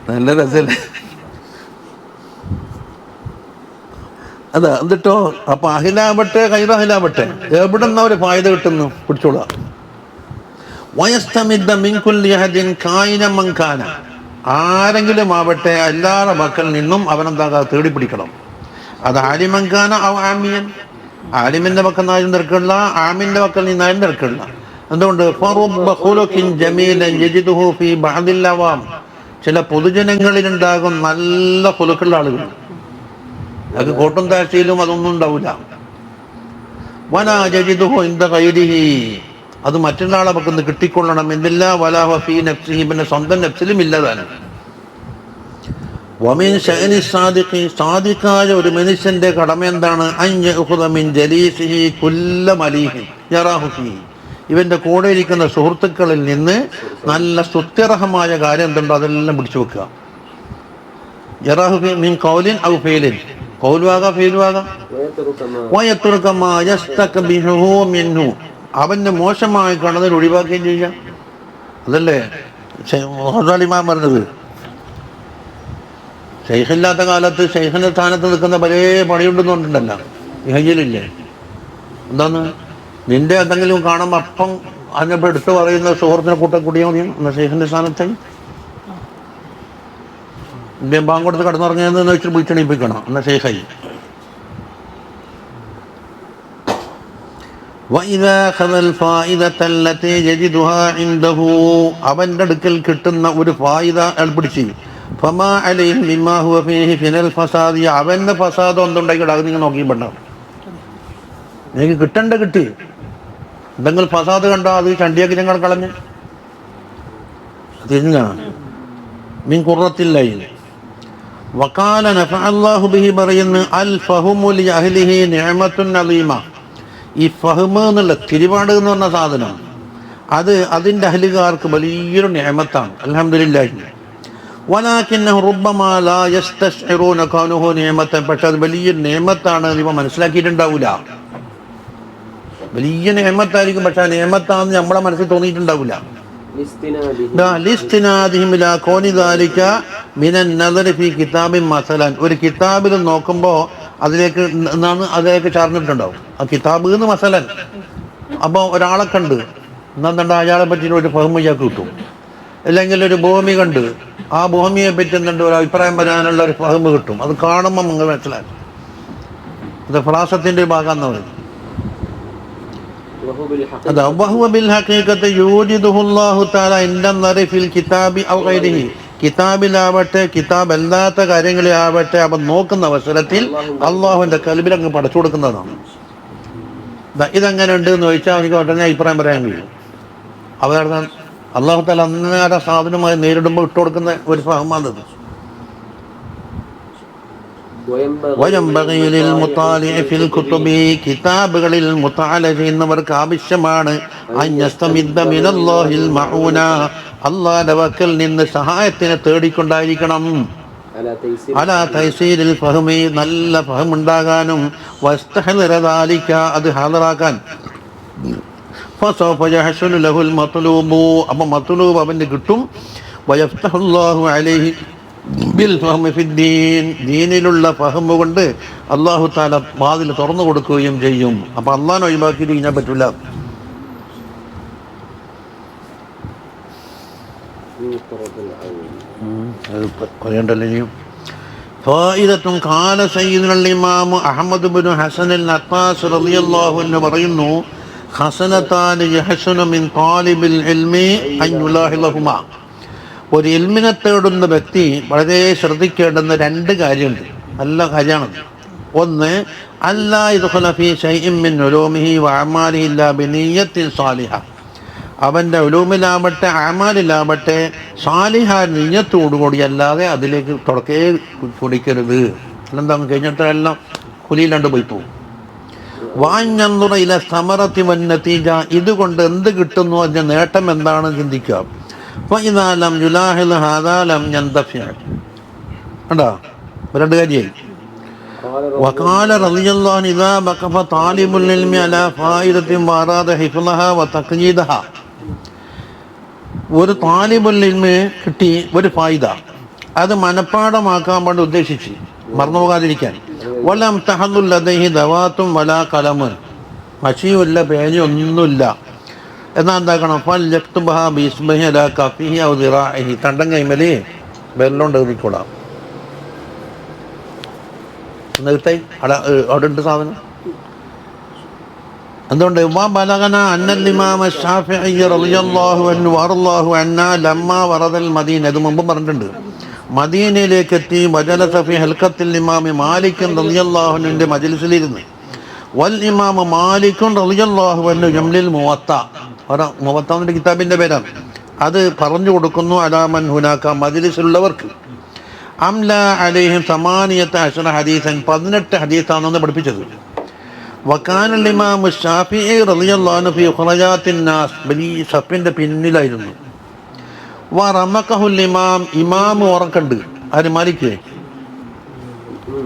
നല്ല രസല്ലേ അതാ. എന്നിട്ടോ അപ്പൊ അഹിലാവട്ടെ കൈറഹിലാവട്ടെ എവിടെ നിന്നാ ഒരു ഫായത കിട്ടുന്നു പിടിച്ചോളാം. വയസ്തമിദ്ദ മിൻകുല്ലി അഹദിൻ കായിന മൻകാന, ആരെങ്കിലും ആവട്ടെ എല്ലാവരുടെ മക്കളിൽ നിന്നും അവനെന്താ തേടി പിടിക്കണം. അത് ആലിമൻകാന ഔ ആമിയൻ, ആലിമിന്റെ മക്കൾ നിന്നാലും തിരക്കില്ല, ആമിന്റെ മക്കൾ നിന്നാലും തിരക്കില്ല. എന്തുകൊണ്ട്? ഫറുബ്ബ ഖുലുഖിൻ ജമീലൻ യജിദുഹു ഫീ ബഅദിൽ അവാം, ചില പൊതുജനങ്ങളിലുണ്ടാകും നല്ല ഖുലുഖുള്ള ആളുകൾ, അത് കോട്ടും താഴ്ചയിലും അതൊന്നും ഉണ്ടാവില്ല. വലാ യജിദുഹു ഇൻദ ഗൈരിഹി, അത് മറ്റുള്ള ആളെ പക്കന്ന് കിട്ടിക്കൊള്ളണം എന്നില്ല. വലാ ഫീ നഫ്സിഹി, പിന്നെ സ്വന്തം നഫ്സിലും ഇല്ലതാണ്. വമിൻ ശഅനി സാദിഖി, സാദിഖായ ഒരു മനുഷ്യന്റെ കടമ എന്താണ്? അൻ യഖുദ മിൻ ജലീസിഹി കുല്ല മലീഹി യറാഹു ഫീഹി, ഇവന്റെ കൂടെ ഇരിക്കുന്ന സുഹൃത്തുക്കളിൽ നിന്ന് നല്ല സ്തുത്യർഹമായ കാര്യം എന്തുണ്ടോ അതെല്ലാം പിടിച്ചു വെക്കുക. യറാഹു ഫീ മിൻ ഖൗലിൻ ഔ ഫീലിൻ, ഖൗലുവാകാം ഫീലുവാകാം. വയത്റുക മാ യസ്തക്ബിഹു മിൻഹു, അവന്റെ മോശമായി കാണുന്നതിൽ ഒഴിവാക്കുകയും ചെയ്യാം. അതല്ലേ ഇമാം പറഞ്ഞത്. ഷെയ്ഖില്ലാത്ത കാലത്ത് ഷെയ്ഖിന്റെ സ്ഥാനത്ത് നിൽക്കുന്ന പല പണിയുണ്ടെന്ന് പറഞ്ഞിട്ടുണ്ടല്ലോ, ഇഹയിലില്ലേ. എന്താന്ന് നിന്റെ എന്തെങ്കിലും കാണുമ്പോൾ അപ്പം അതിനെപ്പോൾ എടുത്ത് പറയുന്ന സുഹൃത്തിനെ കൂട്ടം കൂടിയാൽ മതിയാണ് എന്നാ ഷെയ്ഖിന്റെ സ്ഥാനത്ത്. ഇന്ത്യൻ ബാങ്ക് കൊടുത്ത് കടന്നുറങ്ങിയെന്ന് വെച്ചിട്ട് വിളിച്ചണിപ്പിക്കണം എന്നാ ഷെയ്ഖായി. അവന്റെ അടുക്കൽ കിട്ടുന്ന ഒരു ഫായിദ പിടിച്ച് അവന്റെ ഫസാദ് എന്തുണ്ടാക്കിയിട്ട് അത് നിങ്ങൾ നോക്കിയിട്ടുണ്ടാവും. എനിക്ക് കിട്ടേണ്ട കിട്ടി, എന്തെങ്കിലും ഫസാദ് കണ്ടോ അത് ചണ്ടിയാക്കി ഞങ്ങൾ കളഞ്ഞ് തിരിഞ്ഞ മീൻ കുറത്തില്ലായി. വഖാല നഫഅല്ലാഹു ബിഹി പറയുന്നു അൽ ഫഹ്മു ലി അഹ്ലിഹി നിഅമത്തുൻ അളീമ. ഈ ഫഹ്മ് എന്നുള്ള തിരുപാട് എന്ന് പറഞ്ഞ സാധനം അത് അതിൻ്റെ അഹ്ലുകാർക്ക് വലിയൊരു നിഅമത്താണ്. അൽഹംദുലില്ലാഹി. വലാകിന്നഹു റുബ്ബമാ ലാ യസ്തശ്ഇറൂന കൗനുഹു നിഅമത്തൻ. പക്ഷെ അത് വലിയ നിഅമത്താണ് ഇവ മനസ്സിലാക്കിയിട്ടുണ്ടാവില്ല. വലിയ നിഅമത്തായിരിക്കും, പക്ഷെ ആ നിഅമത്താണെന്ന് നമ്മളെ മനസ്സിൽ തോന്നിയിട്ടുണ്ടാവില്ല. ഒരു കിതാബിൽ നോക്കുമ്പോൾ അതിലേക്ക് ചാർന്നിട്ടുണ്ടാവും ആ കിതാബ് എന്ന് മസലൻ. അപ്പോൾ ഒരാളെ കണ്ട് എന്താ അയാളെ പറ്റി ഒരു ഫഹ്മ് ഇയാൾക്ക് കിട്ടും. അല്ലെങ്കിൽ ഒരു ഭൂമി കണ്ട് ആ ഭൂമിയെ പറ്റി എന്തുണ്ട് ഒരു അഭിപ്രായം പറയാനുള്ള ഒരു ഫഹ്മ് കിട്ടും. അത് കാണുമ്പോൾ നിങ്ങൾ മനസ്സിലാക്കും അത് ഫലാസത്തിന്റെ ഭാഗം എന്ന് പറയും. കിതാബിലാവട്ടെ കിതാബ് അല്ലാത്ത കാര്യങ്ങളെ ആവട്ടെ അവൻ നോക്കുന്ന അവസരത്തിൽ അള്ളാഹുവിന്റെ കൽബിൽ അങ്ങ് പടച്ചു കൊടുക്കുന്നതാണ്. ഇതെങ്ങനെ ഉണ്ട് എന്ന് ചോദിച്ചാൽ അവർക്ക് ഉടനെ അഭിപ്രായം പറയാൻ കഴിയും. അവരുടെ അള്ളാഹു താല അന്നേരം സാധനമായി നേരിടുമ്പോൾ ഇട്ട് കൊടുക്കുന്ന ഒരു ഫഹ്മാണത്. കിതാബുകളിൽ മുത്താല ചെയ്യുന്നവർക്ക് ആവശ്യമാണ് അല്ലാഹുവിന്റെ വക്കൽ നിന്ന് സഹായത്തിനെ തേടിക്കൊണ്ടായിരിക്കണം. അലാ തൈസീരിൽ ഫഹ്മി നല്ല ഫഹം ഉണ്ടാകാനും വസ്തഹ്ലിറദാലിക അത് ഹാദറാക്കാൻ ഫസൗഫ യഹ്സുലു ലഹുൽ മത്ലൂബു അപ്പോൾ മത്ലൂബ് അവന് കിട്ടും. വയഫ്തഹുല്ലാഹു അലൈഹി ബിൽ ഫഹ്മി ഫിദ്ദീൻ ദീനിലുള്ള ഫഹ്മ് കൊണ്ട് അല്ലാഹു തആല വാതിൽ തുറന്നു കൊടുക്കുകയും ചെയ്യും. അപ്പോൾ അല്ലാഹനെ ഒഴിവാക്കിയിട്ട് കഴിഞ്ഞാൽ പറ്റില്ല. പറയണ്ടല്ലോ. ഫായിദത്തുൻ ഖാല സയ്യിദുൽ ഇമാം അഹ്മദ് ഇബ്നു ഹസൻ അൽ-അത്താസ് റളിയല്ലാഹു അൻഹു പറയുന്നു ഹസനതാൻ യഹ്സുനു മിൻ ത്വാലിബിൽ ഇൽമി അൻ യുലാഹിലഹുമാ. ഒരു ഇൽമിനെ തേടുന്ന വ്യക്തി വളരെ ശ്രദ്ധിക്കേണ്ടുന്ന രണ്ട് കാര്യമുണ്ട്. നല്ല കാര്യമാണ്. ഒന്ന് അല്ലാ യദ്ഖുല ഫീ ശൈഇൻ മിൻ ഉലൂമിഹി വഅമാലിഹി ഇല്ലാ ബിനിയ്യത്തിൻ സാലിഹ. അവൻ്റെ ഉലൂമിലാവട്ടെ അമാലിലാവട്ടെ സാലിഹ നിയ്യത്തോടുകൂടി അല്ലാതെ അതിലേക്ക് തുടക്കേ കുടിക്കരുത്. എന്താണെന്ന് കഴിഞ്ഞിട്ടെല്ലാം കുലിയിലാണ്ട് പോയി പോകും. വാഞ്ഞന്തുറയില സമറത്തി വന്നതീജ ഇതുകൊണ്ട് എന്ത് കിട്ടുന്നു അതിൻ്റെ നേട്ടം എന്താണെന്ന് ചിന്തിക്കുക. ഫഇദാലം യുലാഹിൽ ഹാദാലം യന്തഫിഅ. കണ്ടോ രണ്ട് കാര്യമായി. വഖാല റളിയല്ലാഹു അൻഹു ഇദാ ബഖഫ താലിബുൽ ഇൽമി അലാ ഫായിദത്തിൻ വഅറാദ ഹിഫ്ളഹ വതഖ്യീദഹ. ഒരു താലിബുൽ ഇൽമി കിട്ടി ഒരു ഫായിദ, അത് മനഃപ്പാഠമാക്കാൻ വേണ്ടി ഉദ്ദേശിച്ച് മറന്നുപോകാതിരിക്കാൻ. വലം തഹദുൽ ലദൈഹി ദവാത്തും വലാ കലമുൻ മഷിയുമില്ല പേനയൊന്നുമില്ല. എന്നാൽ എന്താക്കണം ഫൽ യക്തുബഹ ബിസ്മിഹി അലാ കഫിഹി ഔ ദിറാഇഹി. തണ്ടം കൈമലി വെല്ലോണ്ട് എഴുതിക്കൊള്ളാം. നിർത്തായി അവിടെ ഉണ്ട് സാധനം. എന്തുകൊണ്ട് ബലഗന അന്നൽ ഇമാം ശാഫിഈ റളിയല്ലാഹു അൻഹു വറല്ലാഹു അൻഹു ലമ്മാ വറദൽ മദീന. ഇത് മുമ്പ് പറഞ്ഞിട്ടുണ്ട്. മദീനയിലേക്ക് എത്തി വജലസ ഫി ഹൽഖത്തിൽ ഇമാം മാലിക് റളിയല്ലാഹു അൻഹുവിന്റെ മജ്ലിസിലിരുന്ന്. വൽ ഇമാം മാലിക് റളിയല്ലാഹു അൻഹു യംലിൽ മുവത്ത. മുവത്തന്റെ കിതാബിന്റെ പേരാണ്. അത് പറഞ്ഞു കൊടുക്കുന്നു അലാമൻ ഹുനാക മജ്ലിസിലുള്ളവർക്ക്. അംല അലൈഹിം 18 ഹദീസൻ 18 ഹദീസാണെന്ന് പഠിപ്പിച്ചത്. വകാനൽ ഇമാം ശാഫിഈ റളിയല്ലാഹു അൻഹു ഫി ഖുറജാത്തിൻ നാസ് വലിയ സഫിന്റെ പിന്നിലായിരുന്നു. വറമഖഹുൽ ഇമാം ഇമാം ഉറക്കണ്ട് ആര് മാലിക്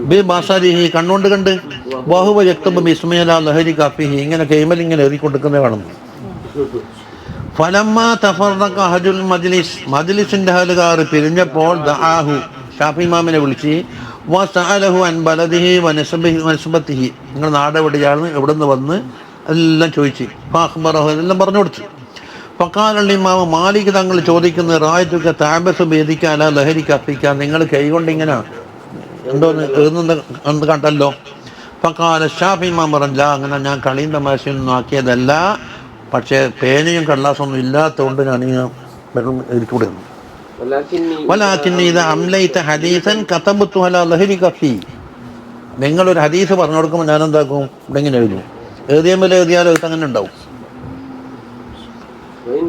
ബി ബസരിഹി കണ്ണുകൊണ്ട് കണ്ട്. വഹുവ യക്തബു ബിസ്മിഹി അലാ ലഹരി കഫിഹി ഇങ്ങനെ കൈമൽ ഇങ്ങനെ എഴുതി കൊടുക്കുന്നത് കാണുന്നു. ഫലമ്മ തഫറഖ അഹ്ലുൽ മജ്ലിസ് മജ്ലിസിന്റെ അഹ്ലുകാർ പിരിഞ്ഞപ്പോൾ ദആഹു ഷാഫി ഇമാമിനെ വിളിച്ച് വസഅലഹു അൻ ബലദിഹി വനസ്ബത്തിഹി നിങ്ങൾ നാട് എവിടെയാണ് എവിടെ നിന്ന് വന്ന് എല്ലാം ചോദിച്ച് ഫഅഖ്ബറഹു എല്ലാം പറഞ്ഞു കൊടുത്തു. ഫഖാല ഇമാം മാലിക് തങ്ങൾ ചോദിക്കുന്നത് റായത്തുക തഅബസു ബിയദിക അലാ ലഹരി കഫിക നിങ്ങൾ കൈകൊണ്ട് ഇങ്ങനെ എന്തോന്ന് എഴുതുന്നത് കണ്ടല്ലോ. ഫഖാല ഷാഫി ഇമാം പറഞ്ഞു അങ്ങനെ ഞാൻ കളിയും തമാശയൊന്നും ആക്കിയതല്ല, പക്ഷേ പേനയും കടലാസൊന്നും ഇല്ലാത്തതുകൊണ്ട് ഞാൻ വെള്ളം എഴുതിക്കൂടെ. നിങ്ങളൊരു ഹദീസ് പറഞ്ഞു കൊടുക്കുമ്പോൾ ഞാൻ എന്താക്കും ഇവിടെ ഇങ്ങനെ എഴുതും. എഴുതിയാൽ എഴുതിയാലോ അങ്ങനെ ഉണ്ടാവും.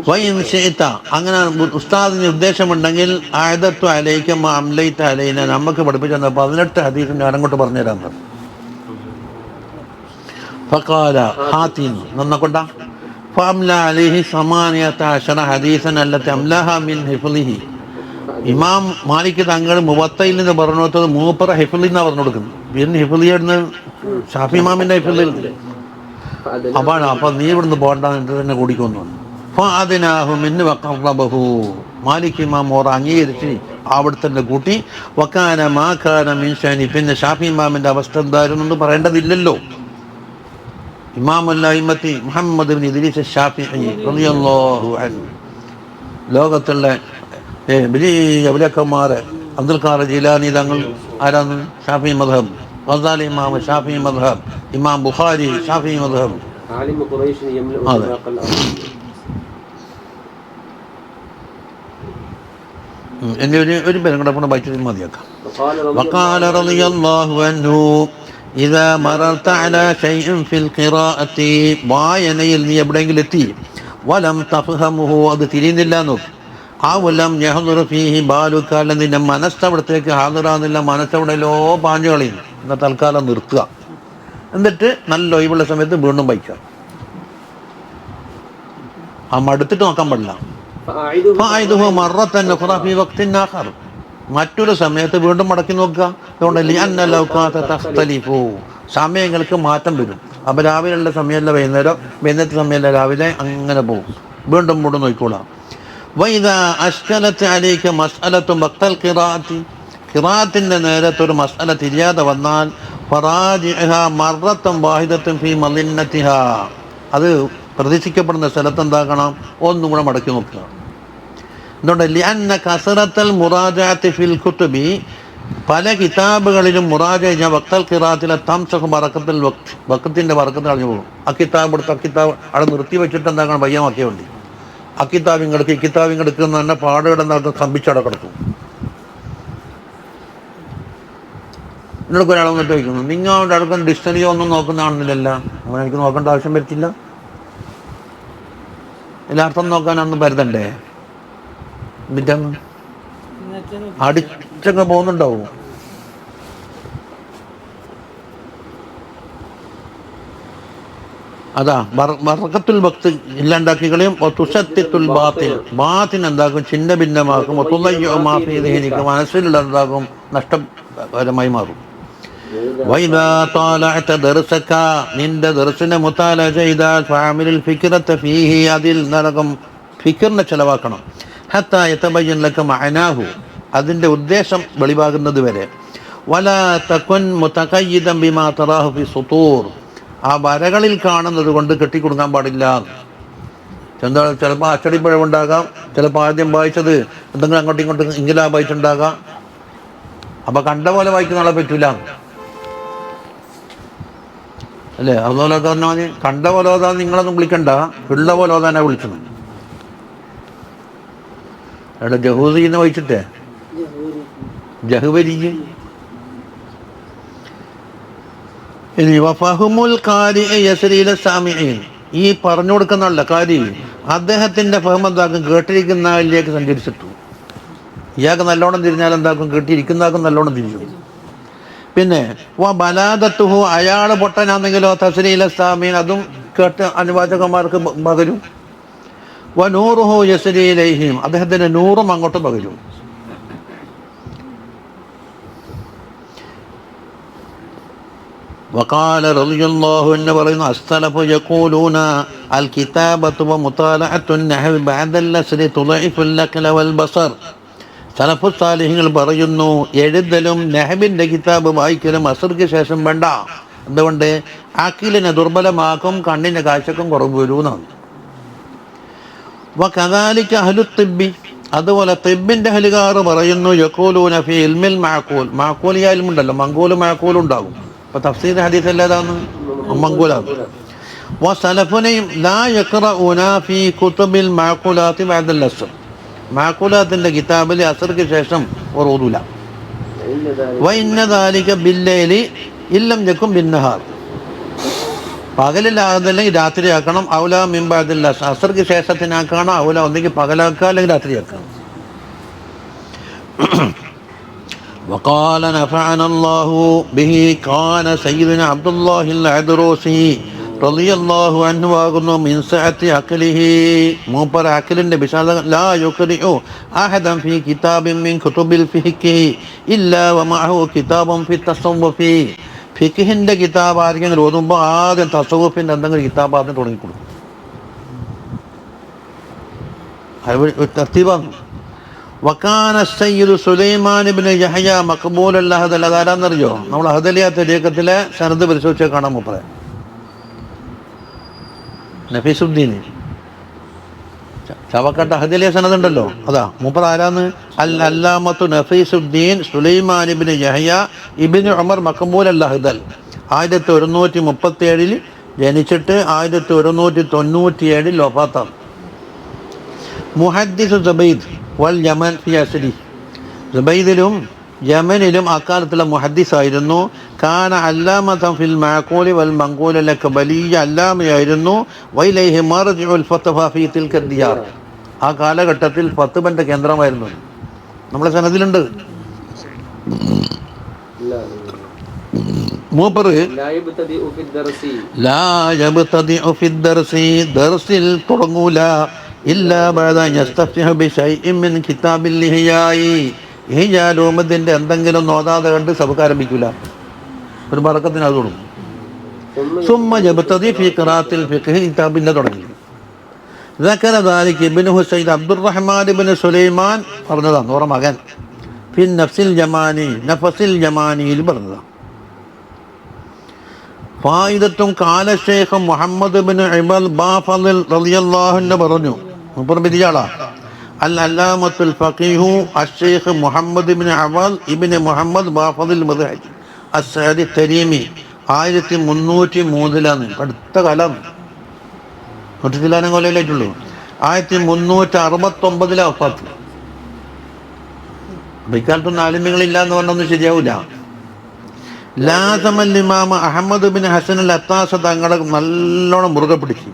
വൈൻ ഷിഇത, അങ്ങനെ ഉസ്താദിന് ഉദ്ദേശമുണ്ടെങ്കിൽ ആയതത്തു അലൈക മാ അംലൈത അലൈന, നമുക്ക് പഠിപ്പിച്ചു തന്ന 18 ഹദീസ് ഞാൻ അങ്ങോട്ട് പറഞ്ഞുതരാൻ പറഞ്ഞു. ഫഖാല ഹാത്തിൻ നന്നക്കൊണ്ട ഫഅംല അലൈഹി 18 ഹദീസൻ അല്ലത്തി അംലഹ മിൻ ഹിഫ്ളിഹി. ഇമാം മാലിക് തങ്ങൾ മുവത്തയിൽ നിന്ന് പറഞ്ഞു കൊടുത്തത് മൂപ്പറ ഹിഫ്ളിൽ നിന്നാണ് പറഞ്ഞു കൊടുക്കുന്നത്. പിന്നെ ഹിഫ്ളിയായിരുന്നു ഷാഫി ഇമാമിന്റെ ഹിഫ്ളിൽ. അപ്പൊ നീ ഇവിടുന്ന് പോകണ്ട, എന്നിട്ട് തന്നെ കൂടിക്കൊന്നു. ഫഅദ്നാഹു മിൻ വഖറബഹു, മാലിക് ഇമാം ഓർ അംഗീകരിച്ച് അവിടെ തന്നെ കൂട്ടി. വകാന മാ കാന മിൻ ശനി, പിന്നെ ഷാഫി ഇമാമിന്റെ അവസ്ഥ എന്തായിരുന്നു പറയേണ്ടതില്ലല്ലോ. ഇമാമുൽ അഇമ്മത്തി മുഹമ്മദ് ഇബ്നു ഇദ്രീസ് ശാഫിഈ റളിയല്ലാഹു അൻഹു, ലോകത്തുള്ള വലിയ അവലിയക്കന്മാരെ അബ്ദുൽ ഖാദിർ ജീലാനി തങ്ങൾ ആരാണ്? ഷാഫി മദ്ഹബ്. ഗസാലി ഇമാം ഷാഫി മദ്ഹബ്. ഇമാം ബുഖാരി ഷാഫി മദ്ഹബ്. അതെ. എന്നെ ഒരു പേരും കൂടെ വായിച്ചിട്ട് മതിയാക്കാം. വഖാല റളിയല്ലാഹു അൻഹു ഇദാ മറർത അലാ ശൈഇൻ ഫിൽ ഖിറാഅത്തി, വായനയിൽ നീ എവിടെയെങ്കിലും എത്തി, വലം തഫ്ഹമുഹു, അത് തിരിയുന്നില്ല നോക്ക്, ആ വലം യഹ്ദുർ ഫീഹി ബാലുക, നിന്റെ മനസ്സവിടത്തേക്ക് ഹാദിറാകുന്നില്ല, മനസ്സവിടെയല്ലോ പാഞ്ഞു കളയും, എന്നാൽ തൽക്കാലം നിർത്തുക, എന്നിട്ട് നല്ല ഒഴിവുള്ള സമയത്ത് വീണ്ടും വായിക്കുക. ആ മടുത്തിട്ട് നോക്കാൻ പാടില്ല. മറ്റൊരു സമയത്ത് വീണ്ടും മടക്കി നോക്കുക. അതുകൊണ്ട് സമയങ്ങൾക്ക് മാറ്റം വരും. അപ്പൊ രാവിലെയുള്ള സമയമല്ല വൈകുന്നേരം, വൈകുന്നേരത്തെ സമയമല്ല രാവിലെ, അങ്ങനെ പോകും. വീണ്ടും വീണ്ടും നോക്കിക്കോളാം. ഖിറാഅത്തിന്റെ നേരത്തൊരു മസ്അല തിരിയാതെ വന്നാൽ അത് പ്രതീക്ഷിക്കപ്പെടുന്ന സ്ഥലത്ത് എന്താക്കണം, ഒന്നും കൂടെ മടക്കി നോക്കുക. എന്തുകൊണ്ട്? ലിഅന്ന കസറത്തൽ മുറാജഅത്തി ഫിൽ കുതുബി, പല കിതാബുകളിലും മുറാജ കഴിഞ്ഞാൽ വക്തൽ ഖിറാഅത്തിലെ തംസഖ് ബറക്കത്തുൽ വഖ്ത്, വഖത്തിന്റെ ബറക്കത്ത് കളഞ്ഞു പോകും. ആ കിതാബ് എടുത്ത് ആ കിതാബ് അവിടെ നിർത്തി വെച്ചിട്ട് എന്താക്കണം, പയ്യമാക്കിയ വേണ്ടി ആ കിതാബ് ഇങ്ങെടുക്കുക, ഈ കിതാബ് ഇങ്ങെടുക്കുന്ന തന്നെ പാടുകിടന്ന് സ്തംഭിച്ചവിടെ കിടക്കും. എന്നോടൊക്കെ ഒരാൾ വന്നിട്ട് വയ്ക്കുന്നു, നിങ്ങളുടെ അടുക്കുന്ന ഡിക്ഷണറിയോ ഒന്നും നോക്കുന്നതാണെന്നില്ലല്ലോ. അങ്ങനെ എനിക്ക് നോക്കേണ്ട ആവശ്യം പറ്റില്ല. എല്ലാർത്ഥം നോക്കാൻ അന്ന് പരുതണ്ടേ? എന്നിട്ട് അടിച്ചങ്ങ് പോകുന്നുണ്ടാവും. അതാ ബർക്കത്തുൽ വഖ്ത് ഇല്ലാണ്ടാക്കികളെയും തുഷത്തിത്തുൽ ബാത്തിൽ, ബാത്തിൻ എന്താക്കും, ചിന്ന ഭിന്നമാക്കും. മാഫിക്ക് മനസ്സിലുള്ള എന്താക്കും, നഷ്ടപരമായി മാറും. വൈദാ താലഅത ദർസക, നിന്റെ ദർസിനെ മുതാല ചെയ്താൽ ഫഅമിൽ ഫിക്റത ഫീഹി, അതിൽ നരകം ഫിക്റിനെ ചെലവാക്കണം. ഹത്താ യതബയ്യൻ ലക മഅനാഹു, അതിന്റെ ഉദ്ദേശം വെളിവാകുന്നത് വരെ. വലാ തകുൻ മുതഖയ്യിദൻ ബിമാ തറാഹു ഫി സുതൂർ, ആ വരകളിൽ കാണുന്നത് കൊണ്ട് കെട്ടിക്കൊടുക്കാൻ പാടില്ല. ചിലപ്പോൾ അച്ചടിപ്പിഴവുണ്ടാകാം, ചിലപ്പോൾ ആദ്യം വായിച്ചത് എന്തെങ്കിലും അങ്ങോട്ടും ഇങ്ങോട്ടും ഇംഗ്ലാബ് വായിച്ചുണ്ടാകാം. അപ്പൊ കണ്ട പോലെ വായിക്കുന്ന ആളെ പറ്റൂല അല്ലേ? അതുപോലെ പറഞ്ഞാൽ കണ്ട പോലെ ഓതാൻ നിങ്ങളൊന്നും വിളിക്കണ്ട, ഉള്ള പോലെ ഓതാനാ വിളിച്ചത്. അവിടെ ജഹൂദീന്ന് വായിച്ചിട്ടേ ജഹുവരി. ഇനി വഫഹുമുൽ ഖാരി യസ്രീല സാമിഈൻ, ഈ പറഞ്ഞു കൊടുക്കുന്ന കാരി അദ്ദേഹത്തിന്റെ ഫഹം എന്താക്കും, കേട്ടിരിക്കുന്ന ആളിലേക്ക് സഞ്ചരിച്ചിട്ടു. ഇയാൾക്ക് നല്ലോണം തിരിഞ്ഞാൽ എന്താക്കും, കേട്ടിരിക്കുന്നതാക്കും നല്ലോണം തിരിച്ചു. പിന്നെ ബലാദത്തുഹു, അയാൾ പൊട്ടനാണെങ്കിലോ തസ്രീല സാമീൻ, അതും കേട്ട് അനുവാചകന്മാർക്ക് പകരും. വനൂറുഹു യസ്രീലൈഹിം, അദ്ദേഹത്തിന്റെ നൂറും അങ്ങോട്ട് പകരും. വഖാല റളിയല്ലാഹു അൻഹു പറയുന്നു, അസ്സലഫു യഖൂലൂന അൽ കിതാബത്തു വമുതാലഅത്തു നഹ്വി ബഅദൽ അസ്രി തുളഇഫുൽ അഖ്ല വൽ ബസർ. സലഫു സാലിഹ്യങ്ങൾ പറയുന്നു, എഴുതലും നഹ്വിന്റെ കിതാബ് വായിക്കലും അസർക്ക് ശേഷം വേണ്ട. എന്തുകൊണ്ട്? അഖിലിനെ ദുർബലമാക്കും, കണ്ണിന്റെ കാഴ്ചക്കും കുറവ് വരുമെന്നാണ്. വകദാലിക അഹ്ലു തിബ്ബി, അതുപോലെ തിബ്ബിന്റെ അഹ്ലുകാർ പറയുന്നു, യഖൂലൂന ഫീ ഇൽമിൽ മഅഖൂൽ, മഅഖൂലിയ ഇൽമുണ്ടല്ലോ, മങ്കൂലും മഅഖൂലും ഉണ്ടാകും. ഇപ്പൊ തഫ്സീർ ഹദീസ് അല്ലാതാണ് മങ്കൂലാണ്. വസലഫുനയും ലാ യഖറഊന ഫീ കുതുബിൽ മഅഖൂലാത്തി ബഅദൽ അസ്ർ, മഅഖൂലാത്തിന്റെ കിതാബിൽ അസർക്ക് ശേഷം ഓതൂല. വഇന്ന ദാലിക ബില്ലൈലി ഇല്ലം യകും ബിന്നഹാർ, പകലിലാകുന്നില്ലെങ്കിൽ രാത്രിയാക്കണം. ഔല മിംബാദില്ല, അസർക്ക് ശേഷത്തിനാക്കണം. ഔല ഒന്നെങ്കിൽ പകലാക്കുക അല്ലെങ്കിൽ രാത്രിയാക്കണം. وقال نفعنا الله به كان سيدنا عبد الله العذروسي رضي الله عنه ആകുന്നു മിൻ സഅത്തി അഖ്ലിഹി, മൂപ്പർ അഖ്ലിന്റെ വിശാലത. ലാ യുഖ്രിഉ അഹദൻ ഫീ കിതാബിൻ മിൻ കുതുബിൽ ഫിഖ് ഇല്ലാ വമഅഹു കിതാബുൻ ഫി തസവ്വുഫി. ഫിഖിന്റെ കിതാബ് ആരെങ്കിലും ഓതുമ്പോൾ ആദ്യം തസവ്വുഫിന്റെ എന്തെങ്കിലും കിതാബ് ആദ്യം തുടങ്ങിക്കൊടുക്കും. അത് തർത്തീബാണ്. വക്കാന സയ്യിദ് സുലൈമാൻ ഇബ്നു യഹ്യ മഖ്ബൂൽ അഹദൽ. അതാരാന്നറിയോ? നമ്മൾ അഹദലിയ തരീഖത്തിലെ സനദ് പരിശോധിച്ചാൽ കാണാൻ മൂപ്പറെ. നഫീസുദ്ദീൻ ചവക്കട്ട അഹദലിയ സനദ് ഉണ്ടല്ലോ, അതാ മൂപ്പർ ആരാന്ന്? അൽ അല്ലാമത്തു നഫീസുദ്ദീൻ സുലൈമാൻ ഇബ്നു യഹ്യ ഇബ്നു ഉമർ മഖ്ബൂൽ അഹദൽ. 1137 ജനിച്ചിട്ട് 1197 വഫാത്താണ്. മുഹദ്ദിസ് സുബൈദ് വൽ യമൻ ഫി അസ്രി. സുബൈദിലും യമനിലും അക്കാലത്തുള്ള മുഹദ്ദിസ് ആയിരുന്നു. കാന അല്ലാമതൻ ഫിൽ മഅഖൂലി വൽ മൻഖൂൽ ലക വലിയ അല്ലാമയായിരുന്നു. വൈലൈഹി മർജിഉൽ ഫത്വ ഫീ തിൽക ദിയാർ. ആ കാലഘട്ടത്തിൽ ഫത്വന്റെ കേന്ദ്രമായിരുന്നു. നമ്മുടെ സനദിലുണ്ട്. മൂപ്പർ ലാ യബ്തദിഉ ഫി ദർസി, ദർസിൽ തുടങ്ങൂല. ഇല്ലാ ബഅദ യസ്തഫ്തിഹു ബിശൈഇൻ മിൻ കിതാബിൽ ലിഹിയായി. ഹിജാലുമദിന്റെ എന്തെങ്കിലും നോതാതെ കണ്ട് സബക്ക് ആരംഭിക്കൂല. ഒരു ബറക്കത്തിന് അത് തുടങ്ങും. സുമ്മ യബ്തദി ഫി ഖിറാഅത്തിൽ ഫിഖ്, കിതാബിന്റെ തുടങ്ങി. ദക്കറ ദാലിക ഇബ്നു സയ്യിദ് അബ്ദുറഹ്മാൻ ഇബ്നു സുലൈമാൻ പറഞ്ഞതാണ്, ഓറ മകൻ. ഫി നഫ്സിൽ ജമാനി, നഫസിൽ ജമാനിയിൽ പറഞ്ഞതാണ്. ഫായിദത്തും കാല ശൈഖ് മുഹമ്മദ് ഇബ്നു ഇബൽ ബാഫളിൽ റളിയല്ലാഹു അൻഹു പറഞ്ഞു. മൂപ്പർ ബിദിയാളാ. അൽ അല്ലാമത്തുൽ ഫഖീഹു അശ്ശൈഖ് മുഹമ്മദ് ഇബ്നു അവൽ ഇബ്നു മുഹമ്മദ് ബാഫളിൽ മുദ്ഹജ് അസ്സഅദി തരീമി 1303 അടുത്ത കാലം. 100 കൊല്ലമായിട്ടുള്ളൂ. 1369 വഫാത്ത്. ഇക്കാലത്തൊന്നും ആലിമ്യങ്ങളില്ല എന്ന് പറഞ്ഞൊന്നും ശരിയാവില്ല. ലാസമൽ ഇമാം അഹ്മദ് ബിൻ ഹസൻ അൽ അത്താസ് തങ്ങളെ നല്ലോണം മുറുകെ പിടിച്ചു.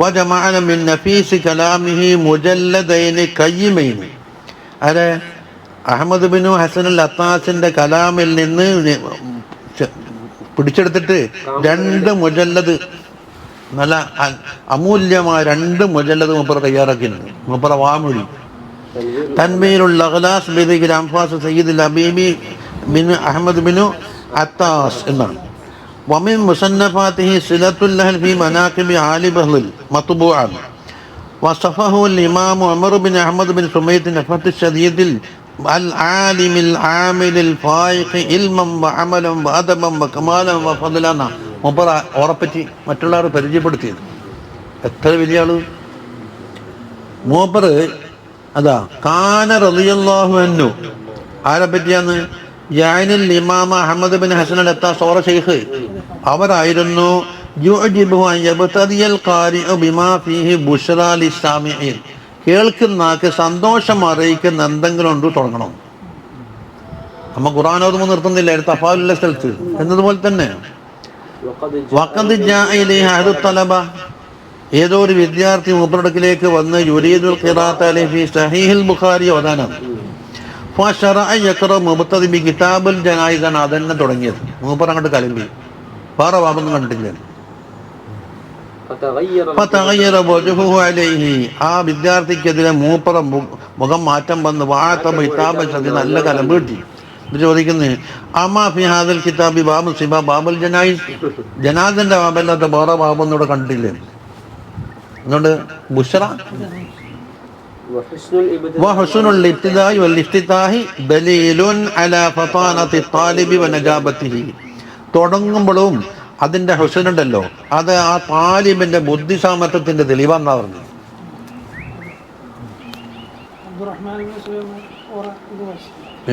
വജമഅന മിൻ നഫീസ് കലാമിഹി മുജല്ലദൈനി ഖയ്യിമൈനി. അതെ, അഹ്മദ് ബിൻ ഹസൻ അൽ അത്താസിന്റെ കലാമിൽ നിന്ന് പിടിച്ചെടുത്തിട്ട് 2 മുജല്ലദ്, നല്ല അമൂല്യമായ 2 മുജല്ലദ് മൂപ്പർ തയ്യാറാക്കിയിട്ടുണ്ട്. മൂപ്പർ വാമൊഴി തൻമീറുൽ അഖ്ലാസ് ബിദിക്രി അൻഫാസ് സയ്യിദുൽ ഹബീബി ബിൻ അഹ്മദ് ബിൻ അത്താസ് എന്നാണ്. വമിൻ മുസന്നഫാത്തിഹി സിലത്തുൽ ലഹൽ ഫി മനാഖിബി ആലി ബഹ്ലിൽ മത്ബൂഅൻ. വസഫഹു അൽ ഇമാം ഉമർ ബിൻ അഹ്മദ് ബിൻ സുമൈത്ത് നഫത്ത് ശദീദിൽ അൽ ആലിമിൽ ആമിലിൽ ഫായിഖ് ഇൽമൻ വഅമലൻ വഅദബൻ വകമാലൻ വഫദ്ലന. മൂപ്പർ ഓറപ്പറ്റി മറ്റുള്ളവർ പരിചയപ്പെടുത്തിയത്. എത്ര വലിയ ആള് മൂപ്പർ. അതാ കാന റളിയല്ലാഹു അൻഹു. ആരെ പറ്റിയാന്ന്? യാനിൽ ഇമാം അഹ്മദ് ബിൻ ഹസൻ അൽ അത്താസ് ഓറ ശൈഖ്. അവരായിരുന്നു യുഅജിബു അൻ യബ്തദിയൽ ഖാരിഉ ബിമാ ഫീഹി ബുശ്റാ ലിസ്സാമിഈൻ. കേൾക്കുന്നാക്ക് സന്തോഷം അറിയിക്കുന്ന എന്തെങ്കിലും ഉണ്ട് തുടങ്ങണം. നമ്മ ഖുർആൻ ഓതുമ്പോൾ നിർത്തുന്നില്ല, തഫാലുള്ള സ്ഥലത്ത് എന്നതുപോലെ തന്നെ. വഖദ് ജാഅ ഇലൈഹി അഹദു തലബ. ഏതോ ഒരു വിദ്യാർത്ഥി മൂപ്പറടുക്കിലേക്ക് വന്ന് യുരീദുൽ ഖിറാഅത അലൈഹി ഫീ സഹീഹുൽ ബുഖാരി ഓതാനാണ്. കിതാബുൽ ജനായിസാണ് അതന്നെ തുടങ്ങിയത്. മൂപ്പർ അങ്ങോട്ട് കലമ്പി, വേറെ വാബൊന്നും കണ്ടിട്ടില്ല. ആ വിദ്യാർത്ഥിക്കെതിരെ മൂപ്പറ മുഖം മാറ്റം വന്ന് നല്ല കലമ്പ് കിട്ടി. ഇത് ചോദിക്കുന്നത് അമാ ഫി ഹാദൽ കിതാബി ബാബു സിബ ബാബുൽ ജനായിസ്. ജനാസിന്റെ ബാബല്ലാത്ത വേറെ ബാബൊന്നും ഇവിടെ കണ്ടിട്ടില്ലേ. അതുകൊണ്ട് ബുശ്റ വഹുസ്നുൽ ഇബ്തിദാഇ വൽ ഇഫ്തിതാഹി ദലീലുൻ അലാ ഫതാനത്തി ത്വാലിബി വനജാബത്തിഹി. തുടങ്ങുമ്പോഴും അതിന്റെ ഹുസ്നുണ്ടല്ലോ, അത് ആ താലിബിന്റെ ബുദ്ധിസാമർത്ഥ്യത്തിന്റെ തെളിവാന്നാ പറഞ്ഞു.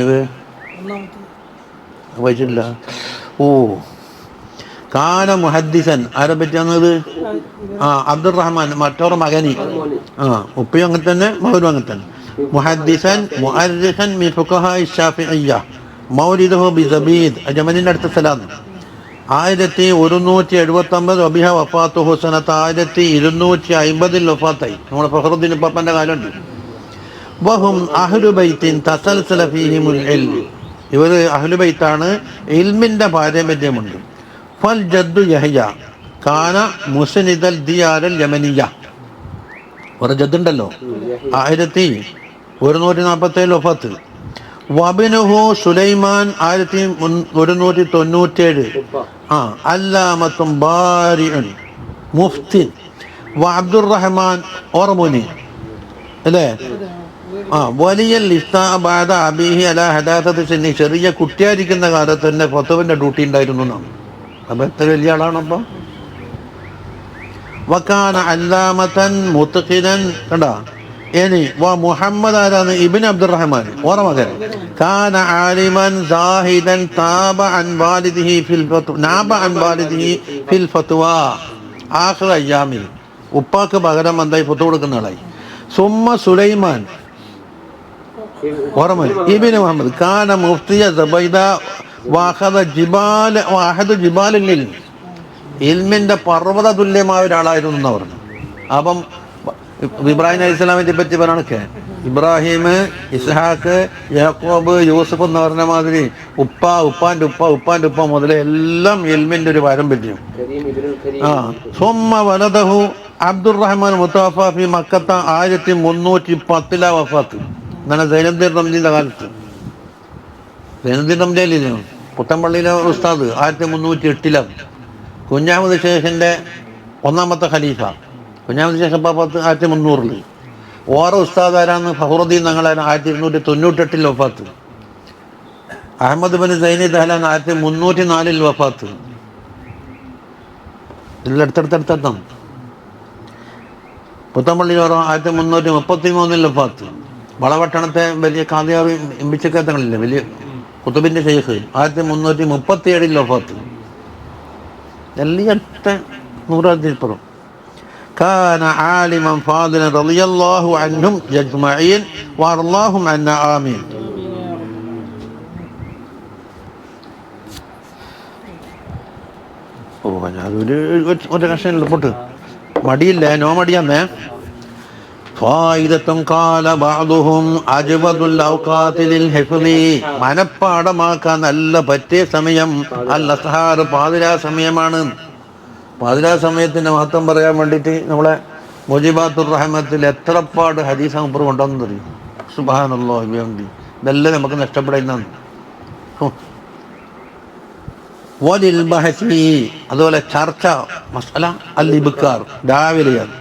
ഏത് വായിച്ചിട്ടില്ല? ഓ, കാന മുഹദ്ദിസൻ. ആരെ പറ്റിയാന്നത്? അബ്ദുറഹ്മാൻ, മറ്റൊരു മകനി. ഉപ്പയും അങ്ങനെ തന്നെ, മകനും അങ്ങനെ തന്നെ. മുഹദ്ദിസൻ മുഅർരിഖൻ മിൻ ഫുഖഹാഇ ശാഫിഇയ്യ. മൗലിദുഹു ബിസബീദ്. യമനിന്റെ അടുത്ത സ്ഥലമാണ്. 1179 അബിഹ വഫാത്തു ഹുസനത്ത് 1250 വഫാത്തായി. നമ്മുടെ ഫഖറുദ്ദീൻ ഉപ്പാപ്പന്റെ കാലമുണ്ട്. വഹും അഹ്ലു ബൈത്തിൻ തസൽസല ഫീഹിമുൽ ഇൽം. ഇവർ അഹ്ലു ബൈത്താണ്, ഇൽമിന്റെ പാരമ്പര്യമുണ്ട്. ഫൽ ജദ്ദു യഹ്യ കാന മുസ്നിദൽ ദിയാരൽ യമനിയ. ഒരു ജദ്ദുണ്ടല്ലോ 1147 വഫാത്ത്. വബിനുഹു സുലൈമാൻ 1197. അല്ലാമത്തും ബാരിഉൻ മുഫ്തിൻ വ അബ്ദുറഹ്മാൻ ഓർമുനി അല്ലേ. വലിയ ലിസ്താബാദ അബീഹി അല ഹദാസത്ത് സിന്നി. ചെറിയ കുട്ടിയായിരിക്കുന്ന കാലത്ത് തന്നെ ഫത്വന്റെ ഡ്യൂട്ടി ഉണ്ടായിരുന്നു എന്നാണ്. അപ്പം എത്ര വലിയ ആളാണപ്പം. വക്കാന അല്ലാമത്തൻ മുത്ഖിനൻ. കണ്ടാ ഇനി മുഹമ്മദ് ആരാണ്? ഇബ്നു അബ്ദുറഹ്മാൻ ഓറ മകൻ. കാന ആലിമൻ സാഹിദൻ താബ അൻ വാലിദിഹി ഫിൽ ഫത്വ ആഖിറ അയ്യാമിൽ. ഉപ്പാക്ക് പകരം എന്തായി ഫത്വ കൊടുക്കുന്ന ആളായി. സുമ്മ സുലൈമാൻ ഓർമ്മ ഇബ്നു മുഹമ്മദ് കാന മുഫ്തിയ സബൈദ വഅഖദ ജിബാലിൽ ഇൽമിന്റെ പർവ്വത തുല്യമായ ഒരാളായിരുന്നു എന്ന് പറഞ്ഞു. അപ്പം ഇബ്രാഹിം അലൈഹി സ്വലാമിനെ പറ്റി പറയണൊക്കെ ഇബ്രാഹിം, ഇസ്ഹാഖ്, യാക്കോബ്, യൂസുഫ് എന്ന് പറഞ്ഞ മാതിരി ഉപ്പാന്റെ ഉപ്പ മുതലേ എല്ലാം ഇൽമിന്റെ ഒരു പാരമ്പര്യം. സുമ്മ വലദഹു അബ്ദുറഹ്മാൻ മുത്തവഫ ഫി മക്കത്ത 1310 വഫാത്ത്. എന്നാണ് സൈനുദ്ദീൻ റംലിന്റെ കാലത്ത്. സൈനുദ്ദീൻ റംലിയിലെ പുത്തമ്പള്ളിയിലെ ഉസ്താദ് 1308. കുഞ്ഞാമത് ഷേഖിന്റെ ഒന്നാമത്തെ ഖലീഫ കുഞ്ഞാമത് ഷേഖ് പാപ്പത്ത് 1300. ഓരോ ഉസ്താദ് ആരാന്ന് ഫഖറുദ്ദീൻ തങ്ങളാണ് 1298 വഫാത്ത്. അഹമ്മദ് ബിൻ സൈനി ദഹ്ലാൻ 1304 വഫാത്ത്. ഇതിൽ അടുത്തടുത്തടുത്തെത്താം. പുത്തമ്പള്ളി ഓരോ 1333 വഫാത്ത്. വളപട്ടണത്തെ വലിയ കാദിയാർ ഇമ്പിച്ചക്കത്തങ്ങളില്ലേ, വലിയ കുത്തുബിന്റെ ഷെയ്ഖ് 1337 വഫാത്ത്. എല്ലാം 100 كان عالما فاضلا رضي الله عنهم اجمعين وارضاهم عنا آمين. ഒരു കഷ്ണം പൊട്ട് മടിയില്ല, നോ മടിയാന്നേ. ഫായിദത്തും കാല ബഅദുഹും അജ്വദുൽ ഔഖാതി ലിൽ ഹിഫ്ളി. മനപ്പാടമാക്കാൻ നല്ല പറ്റിയ സമയം അൽ അസ്ഹാർ പാതിരാ സമയമാണ്. പാതിരാ സമയത്തിന്റെ മഹത്വം പറയാൻ വേണ്ടിയിട്ട് നമ്മളെ മുജിബാത്തുർ റഹ്മത്തിൽ എത്രപ്പാട് ഹദീസ് മുമ്പ് കൊണ്ടുവന്നു തരും. സുബ്ഹാനല്ലാഹി ബിഹംദി. ഇതെല്ലാം നമുക്ക് നഷ്ടപ്പെടുന്നതാണ്. വലിൽ ബഹസി, അതുപോലെ ചർച്ച മസ്അല അൽ ഇബ്കാർ രാവിലെയാണ്.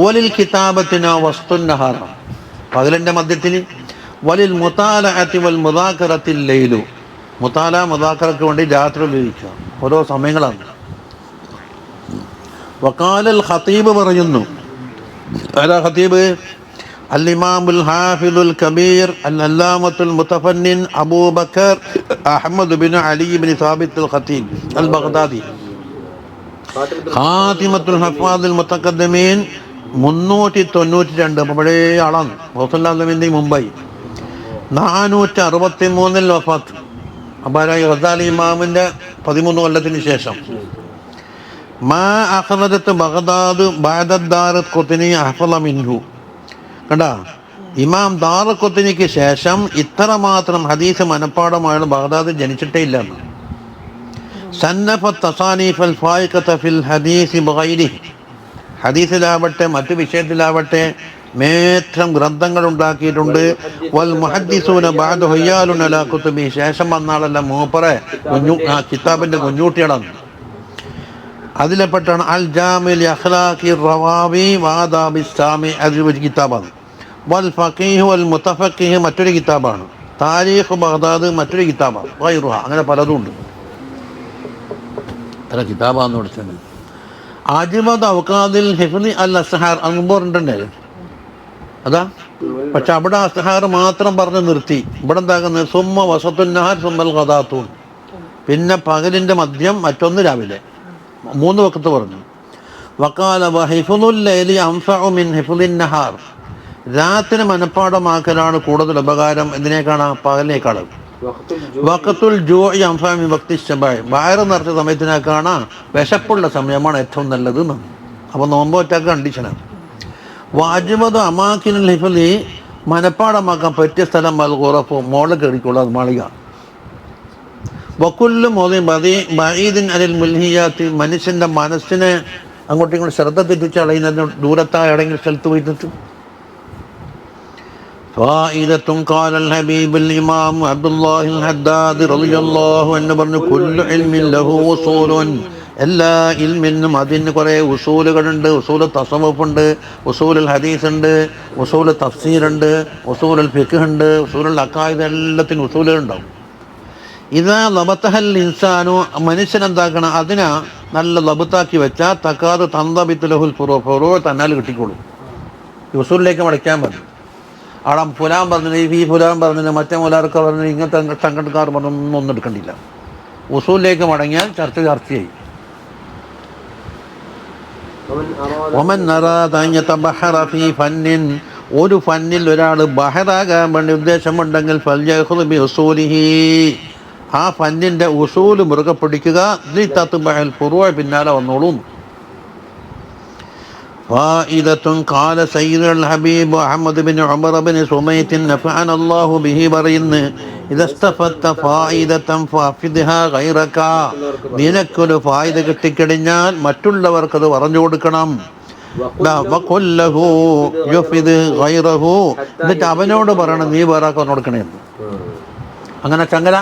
വലിൽ കിതാബത്തിനോ വസ്തുൻ നഹാറ പകലിന്റെ മധ്യത്തിൽ. വലിൽ മുതാലഅത്തി വൽ മുദാക്കറത്തിൽ ലൈലു. മുതാലക്ക് വേണ്ടി രാത്രി ഉപയോഗിക്കുക. ഓരോ സമയങ്ങളാണ്. വഖാലൽ ഖതീബ് പറയുന്നു. അലാ ഖതീബ് അൽ ഇമാമുൽ ഹാഫിദുൽ കബീർ അൽ അല്ലാമത്തുൽ മുതഫന്നിൻ അബൂബക്കർ അഹ്മദ് ബിൻ അലി ബിൻ സാബിത്ത് അൽ ഖതീബ് അൽ ബഗ്ദാദി ഖാതിമത്തുൽ ഹഫാദിൽ മുതഖദ്ദിമീൻ 392. അപ്പോൾ പഴയ ആളാണ്. റസൂലുള്ളാഹിന്റെ മുമ്പൈ 463 വഫാത്ത്. അപ്പോൾ ഗസാലി ഇമാമിന്റെ 13 കൊല്ലത്തിന് ശേഷം. മാ അഖ്റജത്ത് ബഗ്ദാദ് ബഅദ ദാറഖുത്നി അഹ്ഫള മിൻഹു. കണ്ടാ, ഇമാം ദാറഖുത്നിക്ക് ശേഷം ഇത്ര മാത്രം ഹദീസ് മനപ്പാടമായ ബഗ്ദാദ് ജനിച്ചിട്ടേ ഇല്ല. സന്നഫ തസാനീഫൽ ഫായിഖത ഫിൽ ഹദീസ് ബഗൈരിഹി. ഹദീസിലാവട്ടെ മറ്റു വിഷയത്തിലാവട്ടെ മേത്രം ഗ്രന്ഥങ്ങൾ ഉണ്ടാക്കിയിട്ടുണ്ട്. വൽ മുഹദ്ദിസൂന ബഅദ ഹയ്യാലുൻ അലാ കുതുബി. ശേഷം വന്നാളല്ല മൂപ്പറെ കിതാബിന്റെ കുഞ്ഞൂട്ടികളാണ്. അതിലെപ്പെട്ടാണ് അൽ ജാമിൽ അഖ്ലാഖി റവാവി വാദാബി സാമി. അതൊരു കിതാബാണ്. വൽ ഫഖീഹ് വൽ മുതഫഖീഹ് മറ്റൊരു കിതാബാണ്. താരീഖ് ബഗ്ദാദ് മറ്റൊരു കിതാബാണ്. ഗൈറുഹ, അങ്ങനെ പലതും ഉണ്ട്. അത്ര കിതാബാന്ന് പഠിച്ചത്. അജ്മദ് ഔഖാദിൽ ഹിഫ്ളി അൽ അസ്ഹാർ അങ്ബോറുണ്ടല്ലേ, അതാ. പക്ഷെ അവിടെ അസ്ഹാർ മാത്രം പറഞ്ഞ് നിർത്തി. ഇവിടെ എന്താക്കുന്നത് സുമ്മ വസത്തുൻ നഹാർ സുമ്മൽ ഖദാത്തൂൻ. പിന്നെ പകലിന്റെ മദ്യം, മറ്റൊന്ന് രാവിലെ. 3 വഖത്ത് പറഞ്ഞു. വഖാല വഹിഫ്ളുൽ ലൈലി അൻഫഉ മിൻ ഹിഫ്ളിൻ നഹാർ. രാത്രി മനപ്പാടമാക്കലാണ് കൂടുതൽ ഉപകാരം എന്തിനേക്കാണ്? പകലിനേക്കാളും. വഖത്തുൽ ജൂഇ അൻഫഅ മിൻ വഖ്തി ശബഅ. വയറ് നിറച്ച സമയത്തിനേക്കാണ് വിശപ്പുള്ള സമയമാണ് ഏറ്റവും നല്ലത് എന്ന്. അപ്പോൾ നോമ്പ് ഒറ്റക്ക് കണ്ടീഷനാണ്. വാജിബദ് അമാക്കിനുൽ ഹിഫ്ളി, മനപ്പാടമാക്കാൻ പറ്റിയ സ്ഥലം അൽ ഖുറഫു, മോളിൽ കയറിക്കോളൂ, അത് മാളിക. വക്കുല്ല് മോദി ബഈദിൻ അനിൽ മുൽഹിയാത്തി, മനുഷ്യൻ്റെ മനസ്സിനെ അങ്ങോട്ടും ഇങ്ങോട്ട് ശ്രദ്ധ തെറ്റിച്ച് കളയുന്നതിന് ദൂരത്തായ എവിടെയെങ്കിലും സ്ഥലത്ത് പോയിട്ട്. ഫായിദത്തുൻ ഖാലൽ ഹബീബുൽ ഇമാം അബ്ദുല്ലാഹിൽ ഹദ്ദാദ് റളിയല്ലാഹു അൻഹു പറഞ്ഞു, കുല്ലു ഇൽമിൻ ലഹു ഉസൂലുൻ, എല്ലാ ഇൽമിനും അതിന് കുറേ ഉസൂലുകളുണ്ട്. ഉസൂല് തസവ്വുഫ് ഉണ്ട്, ഉസൂലുൽ ഹദീസ് ഉണ്ട്, ഉസൂല് തഫ്സീറുണ്ട്, ഉസൂലുൽ ഫിഖ് ഉണ്ട്, ഉസൂലുൽ അഖായിദ്, എല്ലാത്തിനും ഉസൂലുകളുണ്ടാവും. ഇതാ ലബത്തഹൽ ഇൻസാനു, മനുഷ്യൻ എന്താക്കണം, അതിനെ നല്ല ലബത്താക്കി വെച്ചാൽ തക്കാത് തന്തബിത്ത് ലഹുൽ ഫുറൂ, തന്നാൽ കിട്ടിക്കോളും. ഉസൂലിലേക്ക് മടക്കാൻ മതി. അവിടെ ഫുലാൻ പറഞ്ഞത്, ഈ ഫുലാൻ പറഞ്ഞത്, മറ്റേ മുലാർക്ക് പറഞ്ഞത്, ഇങ്ങനത്തെ സംഘടനക്കാർ പറഞ്ഞൊന്നും എടുക്കണ്ടില്ല. ഉസൂലിലേക്ക് മടങ്ങിയാൽ ചർച്ചയായി. ഒമൻ അറാദ അൻ യതബഹറ ഫീ ഫന്നിൻ, ഒരു ഫന്നിൽ ഒരാൾ ബഹറാകാൻ വേണ്ടി ഉദ്ദേശമുണ്ടെങ്കിൽ ഫൽയഖുദ് ബി ഉസൂലിഹി, ആ ഫന്നിൻ്റെ ഉസൂല് മുറുകെ പിടിക്കുക. ലിതത്ബഅൽ ഫുറൂ, പിന്നാലെ വന്നോളും. ഫായിദത്തുൻ ഖാല സയ്യിദുൽ ഹബീബ് അഹ്മദ് ബിൻ ഉമർ ബിൻ സുമൈത്ത് നഫഅന അല്ലാഹു ബിഹി പറയുന്നു, ഇദസ്തഫത്ത ഫായിദതൻ ഫഅഫിദ്ഹാ ഗൈറക, നിനക്കൊരു ഫായിദ കിട്ടിക്കഴിഞ്ഞാൽ മറ്റുള്ളവർക്കത് പറഞ്ഞു കൊടുക്കണം. വഖുല്ലഹു യുഫിദ് ഗൈറഹു, എന്നിട്ട് അവനോട് പറയണം നീ വേറെ പറഞ്ഞു കൊടുക്കണേ. അങ്ങനെ ചങ്ങല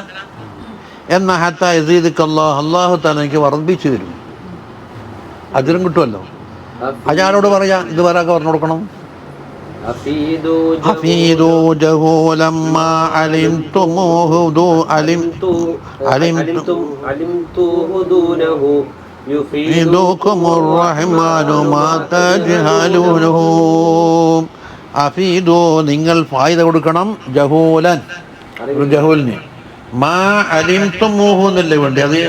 എന്ന ഹത്താ യസീദുക്കല്ലാഹ്, അല്ലാഹു തആല എനിക്ക് വർദ്ധിച്ചു തരും, അജ്റും കിട്ടുമല്ലോ. അയാളോട് പറയാ ഇത് വേറെ പറഞ്ഞു കൊടുക്കണം. അഫീദു ജഹൂലമ്മാ അലിംതുമൂഹു അലിംതുഹു ദൂനഹു യുഫീദുകുമുർ റഹ്മാനു മാ തജ്ഹലൂനഹു. അഫീദു, നിങ്ങൾ ഫായിദ കൊടുക്കണം, ജഹൂലൻ, ജഹൂലിന്. മാ അലിംതുമൂഹു എന്നല്ലേ വേണ്ടി, അത്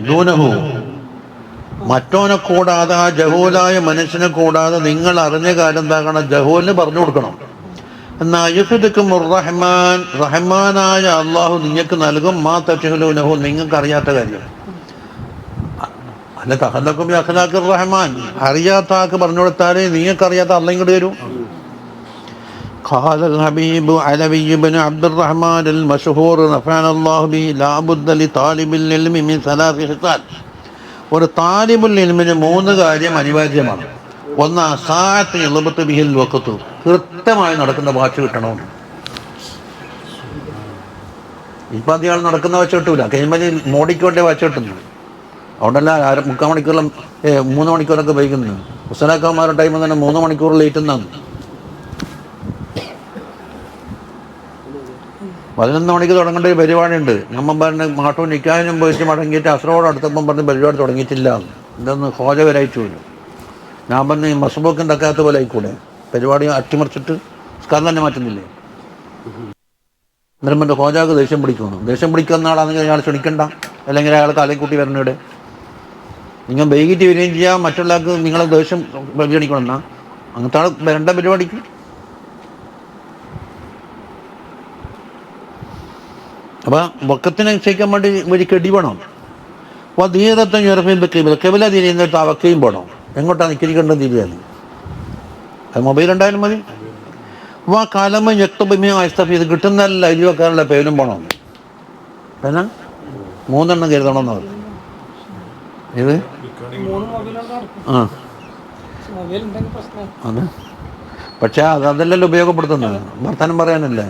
ദൂനഹു, മറ്റോനെ കൂടാതെ, ആ ജഹൂലായ മനുഷ്യനെ കൂടാതെ നിങ്ങൾ അറിഞ്ഞ കാര്യം എന്താക്കണം, ജഹൂലിന് പറഞ്ഞു കൊടുക്കണം. എന്നാൽ യുഫിദുകുമുർ റഹ്മാൻ, റഹ്മാനായ അള്ളാഹു നിങ്ങൾക്ക് നൽകും, മാ തജ്ഹലൂനഹു, നിങ്ങൾക്ക് അറിയാത്ത കാര്യം. അല്ല തഹല്ലക്കും ബി അഖ്ലാഖിർ റഹ്മാൻ, അറിയാത്ത ആൾക്ക് പറഞ്ഞു കൊടുത്താലേ നിങ്ങൾക്കറിയാത്ത അള്ളാഹ് ഇങ്ങോട്ട് വരും. قال الحبيب علوي بن عبد الرحمن المشهور نفعنا الله به لا بد لطالب العلم من ثلاث خصال. ഒരു താലിബുൽ ഇൽമിന് 3 കാര്യം അനിവാര്യമാണ്. ഒന്ന്, സാഅത്ത് യളബത്ത് ബിഹിൽ വഖത്ത്, കൃത്യമായി നടക്കുന്ന വാച്ച് കിട്ടണം. ഇപ്പം അധികം നടക്കുന്ന വാച്ച് കിട്ടൂല, കഴിയുമ്പോൾ മോഡിക്കോട്ടെ വാച്ച് കിട്ടുന്നു. അതുകൊണ്ടല്ല 3 മണിക്കൂറിലും 3 മണിക്കൂറൊക്കെ വൈകുന്നു. ഹുസനാക്കന്മാരുടെ ടൈം തന്നെ 3 മണിക്കൂർ ലേറ്റ് എന്നാണ്. 11 മണിക്ക് തുടങ്ങേണ്ട ഒരു പരിപാടി ഉണ്ട്. നമ്മൾ പറഞ്ഞ് മാട്ടവും നിക്കാനും പോയിട്ട് മടങ്ങിയിട്ട് അസ്രോട് അടുത്തപ്പം പറഞ്ഞ് പരിപാടി തുടങ്ങിയിട്ടില്ല, ഇതൊന്ന് ഹോജ വരായിട്ട് വരും. ഞാൻ പറഞ്ഞ് മസ്ബൂക്ക് ഉണ്ടാക്കാത്ത പോലെ ആയിക്കൂടെ, പരിപാടി അട്ടിമറിച്ചിട്ട് സ്കാർ തന്നെ മാറ്റുന്നില്ലേ. അന്നേരം എൻ്റെ ഹോജാക്ക് ദേഷ്യം പിടിക്കുന്നു. ദേഷ്യം പിടിക്കുന്ന ആളാണെങ്കിൽ അയാൾ ക്ഷണിക്കണ്ട, അല്ലെങ്കിൽ അയാൾ കാലക്കൂട്ടി വരണയുടെ. നിങ്ങൾ വൈകിട്ട് വരികയും ചെയ്യാം, മറ്റുള്ള ആൾക്ക് നിങ്ങളെ ദേഷ്യം പരിഗണിക്കണം. എന്നാൽ അങ്ങനത്തെ ആൾ വരേണ്ട പരിപാടിക്ക്. അപ്പം വക്കത്തിനെ നിശ്ചയിക്കാൻ വേണ്ടി ഒരു കെടി വേണം. അപ്പോൾ ധീരത്തെ കെബില തിരിയുന്നിട്ട് അവക്കയും പോകണം. എങ്ങോട്ടാണ് നിൽക്കിരിക്കേണ്ടത് തിരിയാൻ. അത് മൊബൈൽ ഉണ്ടായാലും മതി. അപ്പോൾ ആ കാലം ഞെട്ടുബിമയോ അസ്തഫ് ഇത് കിട്ടുന്നതല്ല, എഴുതി വെക്കാനുള്ള പേരും പോകണം. പിന്നെ 3 കരുതണമെന്ന് പറഞ്ഞു. ഇത് ആ അതെ, പക്ഷേ അതല്ലല്ലോ ഉപയോഗപ്പെടുത്തുന്നത്, വർത്തമാനം പറയാനല്ലേ.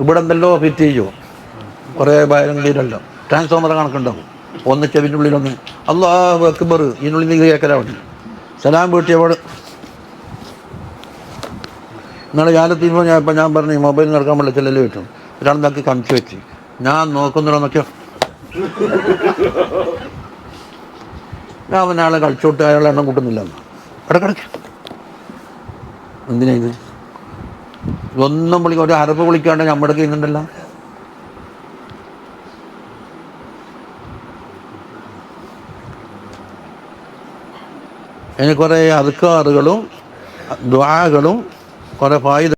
ഇവിടെ എന്തെല്ലോ ഫിറ്റ് ചെയ്യുമോ, കുറേ ഭയങ്കരല്ലോ ട്രാൻസ്ഫോമർ കണക്കുണ്ടാവും. ഒന്ന് ചെവിൻ്റെ ഉള്ളിലൊന്ന് അല്ലാഹു അക്ബർ, ഇതിനുള്ളിൽ നിന്ന് കേൾക്കലാവട്ടെ. സലാം വീട്ടിയവൾ ഇന്നലെ കാലത്ത് ഞാൻ പറഞ്ഞു മൊബൈൽ നടക്കാൻ പറ്റില്ല, ചെല്ലല് കിട്ടും. ഒരാൾ നോക്കി കമിച്ച് വെച്ച് ഞാൻ നോക്കുന്നുണ്ടോ നോക്കിയോ, ഞാൻ അവനാളെ കളിച്ചോട്ട് അയാളെ എണ്ണം കൂട്ടുന്നില്ല. ഇടക്കിടക്ക് എന്തിനാ ഇത്? ഒന്നും വിളിക്കുക, ഒരു അറബ് വിളിക്കാണ്ട് നമ്മുടെ ചെയ്യുന്നുണ്ടല്ലോ. അതിന് കുറേ അദ്കാറുകളും ദുആകളും കുറെ ഫായിദ